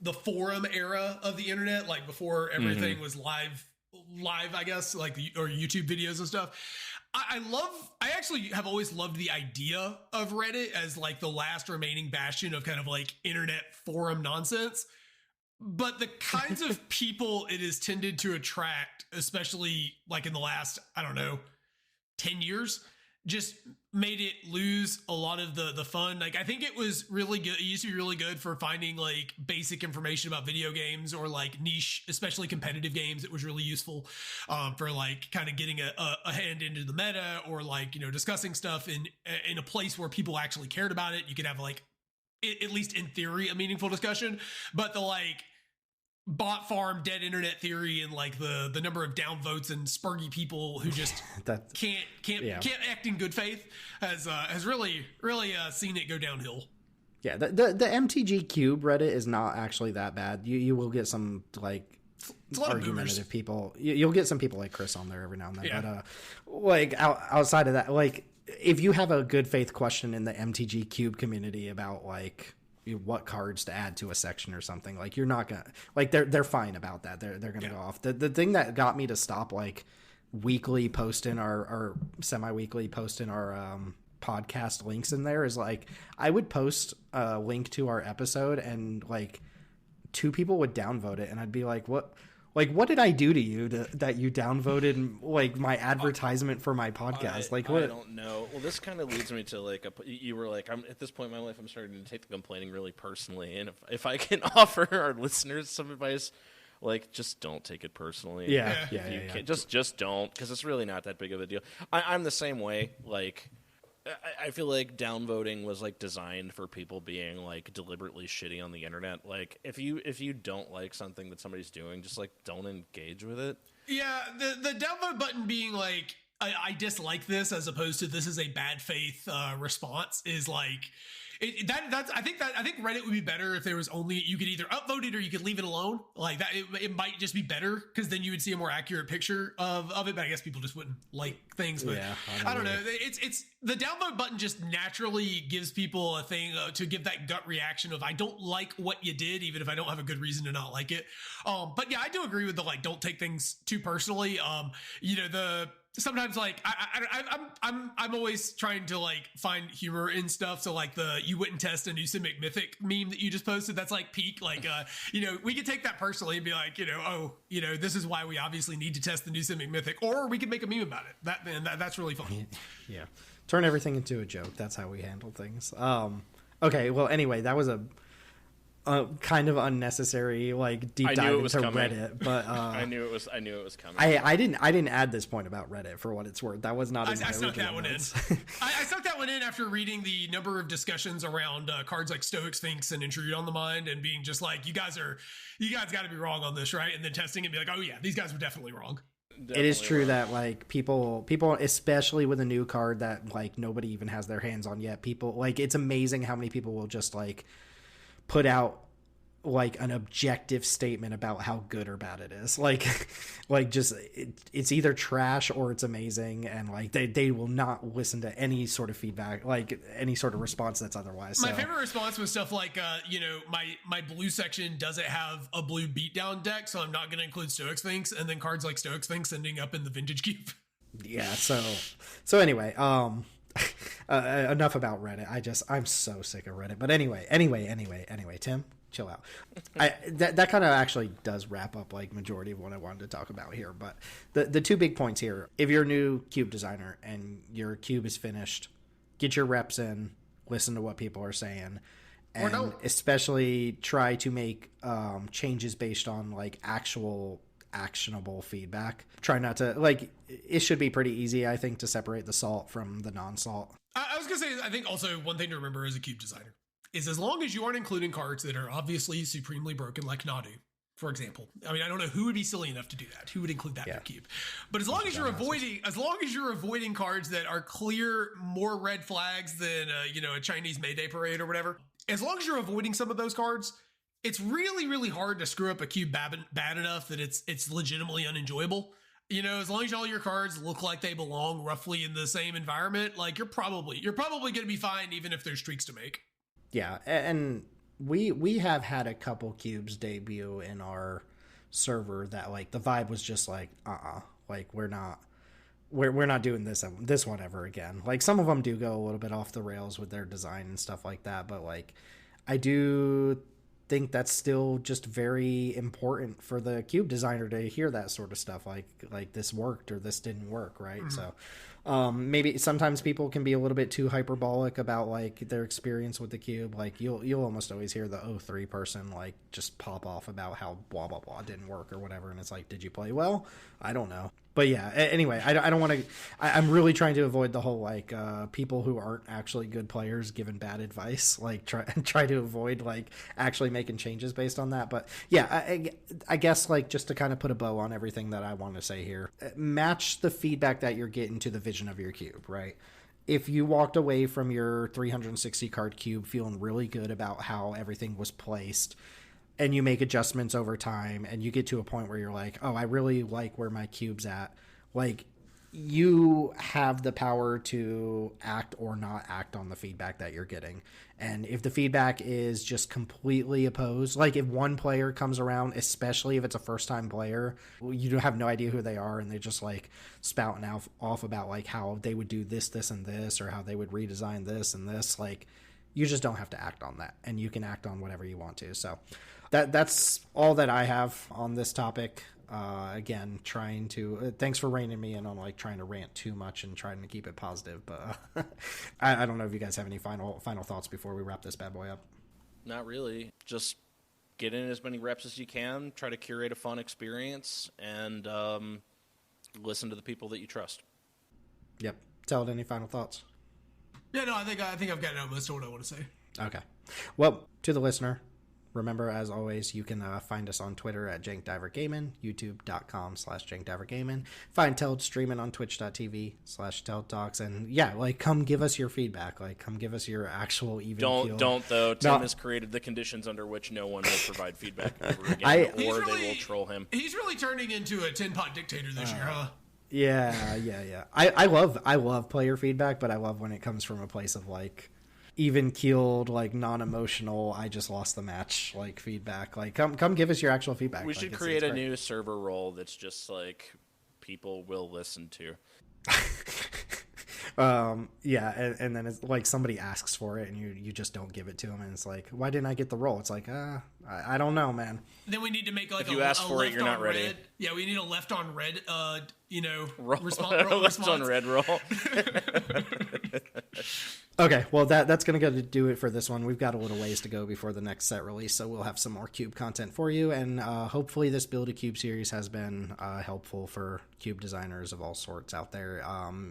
the forum era of the internet, like before everything was live, I guess, like, or YouTube videos and stuff. I actually have always loved the idea of Reddit as like the last remaining bastion of kind of like internet forum nonsense. But the kinds of people it has tended to attract, especially like in the last, I don't know, 10 years, just made it lose a lot of the fun. Like, I think it was really good. It used to be really good for finding like basic information about video games or like niche, especially competitive games. It was really useful for like kind of getting a hand into the meta, or like, you know, discussing stuff in a place where people actually cared about it. You could have like, at least in theory, a meaningful discussion. But the like bot farm dead internet theory and like the number of downvotes and spurgy people who just can't act in good faith has really seen it go downhill. Yeah, the MTG Cube Reddit is not actually that bad. You will get some like argumentative people. You'll get some people like Chris on there every now and then. Yeah. But like outside of that, like if you have a good faith question in the MTG Cube community about like what cards to add to a section or something, like you're not gonna like they're fine about that. They're gonna go off. The thing that got me to stop like weekly posting or semi-weekly posting our podcast links in there is like I would post a link to our episode and like 2 people would downvote it and I'd be like, what did I do to you that you downvoted like my advertisement for my podcast? What? I don't know. Well, this kind of leads me to like you were like, I'm at this point in my life, I'm starting to take the complaining really personally, and if I can offer our listeners some advice, like just don't take it personally. Yeah. Just don't, because it's really not that big of a deal. I'm the same way. Like I feel like downvoting was like designed for people being like deliberately shitty on the internet. Like if you don't like something that somebody's doing, just like don't engage with it. Yeah, the downvote button being like I dislike this as opposed to this is a bad faith response is like I think Reddit would be better if there was only you could either upvote it or you could leave it alone. Like that, it might just be better because then you would see a more accurate picture of it. But I guess people just wouldn't like things. But yeah, I don't know. It's the downvote button just naturally gives people a thing to give that gut reaction of I don't like what you did, even if I don't have a good reason to not like it. But yeah, I do agree with the like don't take things too personally. Sometimes like I'm always trying to like find humor in stuff. So like the you wouldn't test a new Simic Mythic meme that you just posted, that's like peak. Like we could take that personally and be like, this is why we obviously need to test the new Simic Mythic, or we could make a meme about it. That's really fun. Yeah. Turn everything into a joke. That's how we handle things. Okay, well anyway, that was a kind of unnecessary like deep dive into Reddit, but I knew it was coming. I didn't add this point about Reddit for what it's worth. That was not. I snuck that one in. I snuck that one in after reading the number of discussions around cards like Stoic Sphinx and Intrude on the Mind, and being just like, you guys got to be wrong on this, right? And then testing and be like, oh yeah, these guys were definitely wrong. Definitely it is true wrong. That like people, especially with a new card that like nobody even has their hands on yet. People like it's amazing how many people will just like put out like an objective statement about how good or bad it is. Like just it's either trash or it's amazing, and like they will not listen to any sort of feedback, like any sort of response that's otherwise. My favorite response was stuff like my blue section doesn't have a blue beatdown deck, so I'm not going to include Stoic Sphinx, and then cards like Stoic Sphinx ending up in the Vintage Cube. Yeah, so anyway, enough about Reddit. I'm so sick of Reddit. But anyway, Tim, chill out. That kind of actually does wrap up like majority of what I wanted to talk about here. But the 2 big points here: if you're a new cube designer and your cube is finished, get your reps in, listen to what people are saying, and especially try to make changes based on like actual actionable feedback. Try not to like it should be pretty easy, I think, to separate the salt from the non-salt. I was gonna say, I think also one thing to remember as a cube designer is as long as you aren't including cards that are obviously supremely broken, like Nadu, for example. I mean, I don't know who would be silly enough to do that. Who would include that in their cube? But as long as you're avoiding cards that are clear more red flags than a Chinese May Day parade or whatever, as long as you're avoiding some of those cards, it's really, really hard to screw up a cube bad enough that it's legitimately unenjoyable. As long as all your cards look like they belong roughly in the same environment, like you're probably going to be fine, even if there's tweaks to make. Yeah, and we have had a couple cubes debut in our server that like the vibe was just like like we're not doing this one ever again. Like some of them do go a little bit off the rails with their design and stuff like that, but like I do think that's still just very important for the cube designer to hear that sort of stuff, like this worked or this didn't work, right? Mm-hmm. So maybe sometimes people can be a little bit too hyperbolic about like their experience with the cube. Like you'll almost always hear the 03 person like just pop off about how blah blah blah didn't work or whatever, and it's like, did you play well? I don't know. But yeah, anyway, I don't want to. I'm really trying to avoid the whole like people who aren't actually good players giving bad advice. Like try to avoid like actually making changes based on that. But yeah, I guess like just to kind of put a bow on everything that I want to say here, match the feedback that you're getting to the vision of your cube, right? If you walked away from your 360 card cube feeling really good about how everything was placed, and you make adjustments over time and you get to a point where you're like, oh, I really like where my cube's at. Like, you have the power to act or not act on the feedback that you're getting. And if the feedback is just completely opposed, like if one player comes around, especially if it's a first time player, you have no idea who they are and they just like spouting off about like how they would do this, this, and this, or how they would redesign this and this, like you just don't have to act on that, and you can act on whatever you want to. So that's all that I have on this topic. Again, trying to thanks for reining me in on like trying to rant too much and trying to keep it positive, but I don't know if you guys have any final thoughts before we wrap this bad boy up. Not really. Just get in as many reps as you can, try to curate a fun experience, and listen to the people that you trust. Yep. Teld, any final thoughts? Yeah, no, I think I've got most of what I want to say. Okay. Well, to the listener, remember, as always, you can find us on Twitter at JankDiverGaming, YouTube.com/JankDiverGaming. Find Teld streaming on Twitch.tv/TeldTalks. And yeah, like, come give us your feedback. Like, come give us your actual even keel. Don't though. Tim has created the conditions under which no one will provide feedback ever again, or they will troll him. He's really turning into a tin pot dictator this year, huh? Yeah. I love player feedback, but I love when it comes from a place of like even keeled, like non-emotional, I just lost the match like feedback. Like come give us your actual feedback. We should create a new server role that's just like people will listen to. Yeah, and then it's like somebody asks for it and you just don't give it to them, and it's like, why didn't I get the role? It's like, I don't know, man. Then we need to make like if you ask for it, you're not ready. Red. Yeah, we need a left on red response. On red roll. Okay, well that's gonna go to do it for this one. We've got a little ways to go before the next set release, so we'll have some more cube content for you, and hopefully this Build a Cube series has been helpful for cube designers of all sorts out there.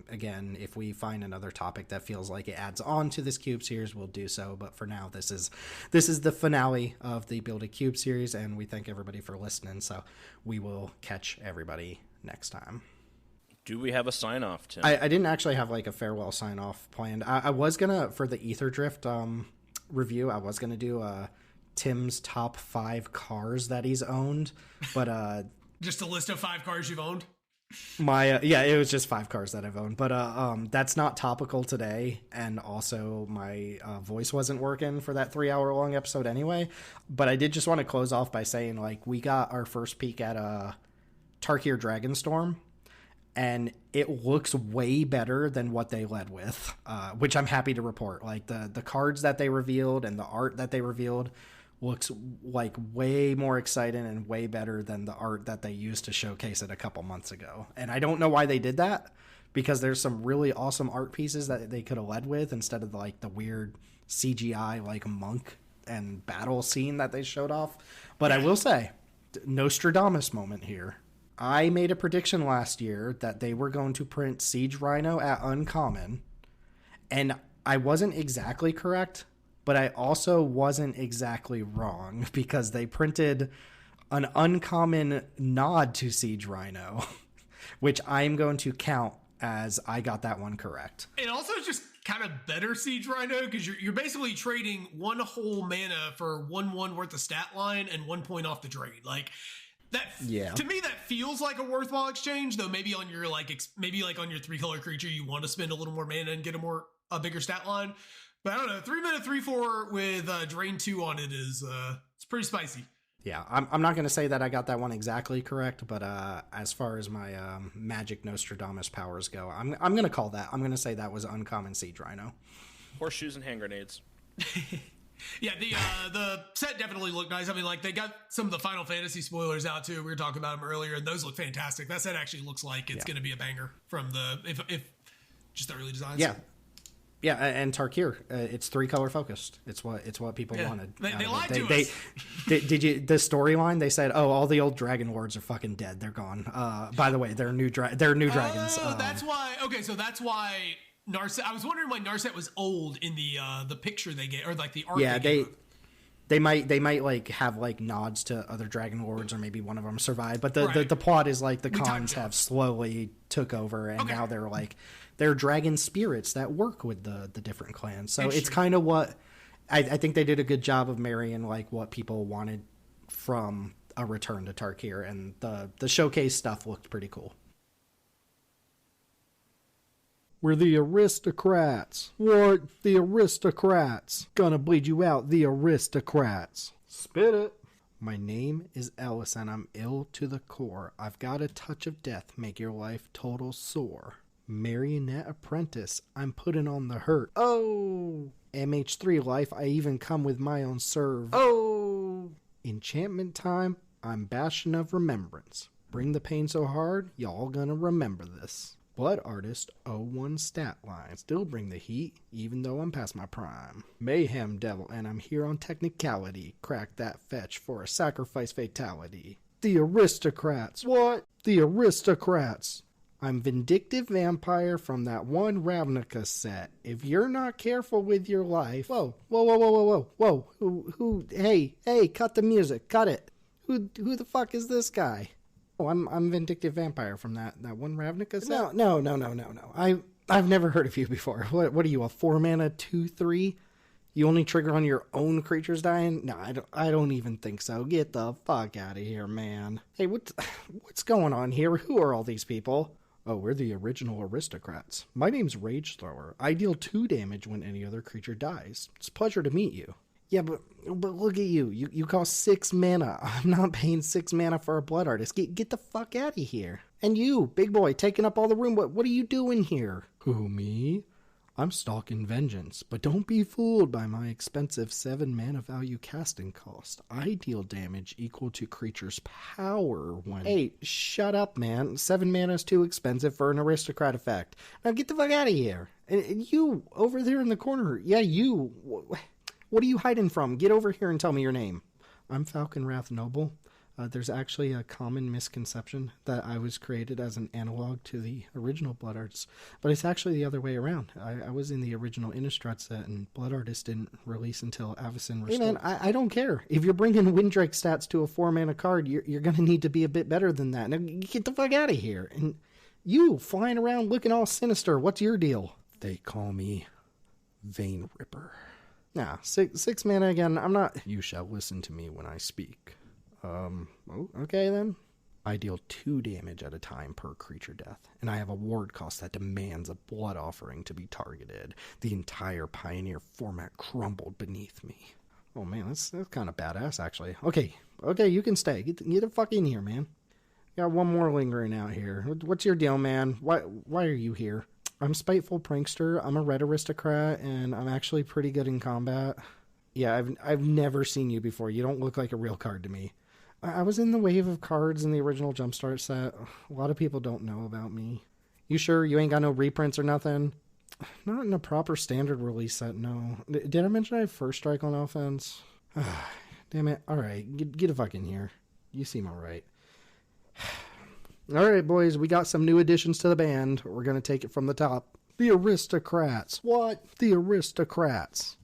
Again, if we find another topic that feels like it adds on to this cube series, we'll do so, but for now this is the finale of the Build a Cube series, and we thank everybody for listening, so we will catch everybody next time. Do we have a sign-off, Tim? I didn't actually have like a farewell sign-off planned. I was gonna, for the Ether Drift review, I was gonna do Tim's top 5 cars that he's owned, but just a list of 5 cars you've owned. It was just 5 cars that I've owned, but that's not topical today, and also my voice wasn't working for that 3-hour-long episode anyway. But I did just want to close off by saying, like, we got our first peek at Tarkir Dragonstorm, and it looks way better than what they led with, which I'm happy to report. Like, the cards that they revealed and the art that they revealed looks like way more exciting and way better than the art that they used to showcase it a couple months ago. And I don't know why they did that, because there's some really awesome art pieces that they could have led with instead of like the weird CGI like monk and battle scene that they showed off. But I will say, Nostradamus moment here. I made a prediction last year that they were going to print Siege Rhino at Uncommon, and I wasn't exactly correct, but I also wasn't exactly wrong, because they printed an uncommon nod to Siege Rhino, which I'm going to count as I got that one correct. It also just kind of better Siege Rhino, because you're basically trading 1 whole mana for 1/1 worth of stat line and 1 point off the drain. Like, that, yeah. To me, that feels like a worthwhile exchange, though maybe on your on your 3-color creature you want to spend a little more mana and get a bigger stat line. But I don't know, 3-mana 3/4 with drain 2 on it is it's pretty spicy. Yeah, I'm not going to say that I got that one exactly correct, but as far as my magic Nostradamus powers go, I'm going to call that. I'm going to say that was uncommon Siege Rhino. Horseshoes and hand grenades. Yeah, the set definitely looked nice. I mean, like, they got some of the Final Fantasy spoilers out too. We were talking about them earlier, and those look fantastic. That set actually looks like it's going to be a banger from if just the early designs. Yeah. Yeah, and Tarkir, it's 3-color focused. It's what people wanted. They lied to us. Did you the storyline? They said, "Oh, all the old dragon lords are fucking dead. They're gone." By the way, they're new dragons. That's why. Okay, so that's why Narset. I was wondering why Narset was old in the picture they get, or like the art. Yeah, they might like have like nods to other dragon lords, or maybe one of them survived. But the plot is like the Khans have slowly took over, and now they're dragon spirits that work with the different clans. So it's kind of what I think they did a good job of marrying like what people wanted from a return to Tarkir, and the showcase stuff looked pretty cool. We're the aristocrats. What? The aristocrats. Gonna bleed you out, the aristocrats. Spit it. My name is Ellis, and I'm ill to the core. I've got a touch of death, make your life total sore. Marionette apprentice, I'm putting on the hurt. Oh! MH3 life, I even come with my own serve. Oh! Enchantment time, I'm bastion of remembrance. Bring the pain so hard, y'all gonna remember this. Blood artist, 01 stat line. Still bring the heat, even though I'm past my prime. Mayhem devil, and I'm here on technicality. Crack that fetch for a sacrifice fatality. The aristocrats. What? The aristocrats. I'm vindictive vampire from that one Ravnica set. If you're not careful with your life... Whoa. Who, hey, cut the music. Cut it. Who the fuck is this guy? Oh, I'm vindictive vampire from that one Ravnica set? No. I've never heard of you before. What are you, a 4-mana 2/3? You only trigger on your own creatures dying? No, I don't even think so. Get the fuck out of here, man. Hey, what's going on here? Who are all these people? Oh, we're the original aristocrats. My name's Rage Thrower. I deal 2 damage when any other creature dies. It's a pleasure to meet you. Yeah, but look at you. You cost 6 mana. I'm not paying 6 mana for a blood artist. Get the fuck out of here. And you, big boy, taking up all the room. What are you doing here? Who, me? I'm stalking vengeance, but don't be fooled by my expensive 7 mana value casting cost. I deal damage equal to creature's power when... Hey, shut up, man. 7 mana is too expensive for an aristocrat effect. Now get the fuck out of here. And you, over there in the corner. Yeah, you... What are you hiding from? Get over here and tell me your name. I'm Falcon Wrath Noble. There's actually a common misconception that I was created as an analog to the original Blood Arts, but it's actually the other way around. I was in the original Innistrad set, and Blood Artist didn't release until Avacyn Restored. Hey man, I don't care. If you're bringing Windrake stats to a 4-mana card, you're going to need to be a bit better than that. Now get the fuck out of here. And you, flying around looking all sinister, what's your deal? They call me Vein Ripper. Nah, 6 mana again, I'm not... You shall listen to me when I speak. Okay then. I deal 2 damage at a time per creature death, and I have a ward cost that demands a blood offering to be targeted. The entire Pioneer format crumbled beneath me. Oh man, that's kind of badass actually. Okay, you can stay. Get the fuck in here, man. Got one more lingering out here. What's your deal, man? Why are you here? I'm Spiteful Prankster, I'm a red aristocrat, and I'm actually pretty good in combat. Yeah, I've never seen you before. You don't look like a real card to me. I was in the wave of cards in the original Jumpstart set. A lot of people don't know about me. You sure you ain't got no reprints or nothing? Not in a proper standard release set, no. Did I mention I have First Strike on offense? Damn it. Alright, get a fuck in here. You seem alright. Alright, boys, we got some new additions to the band. We're gonna take it from the top. The aristocrats. What? The aristocrats.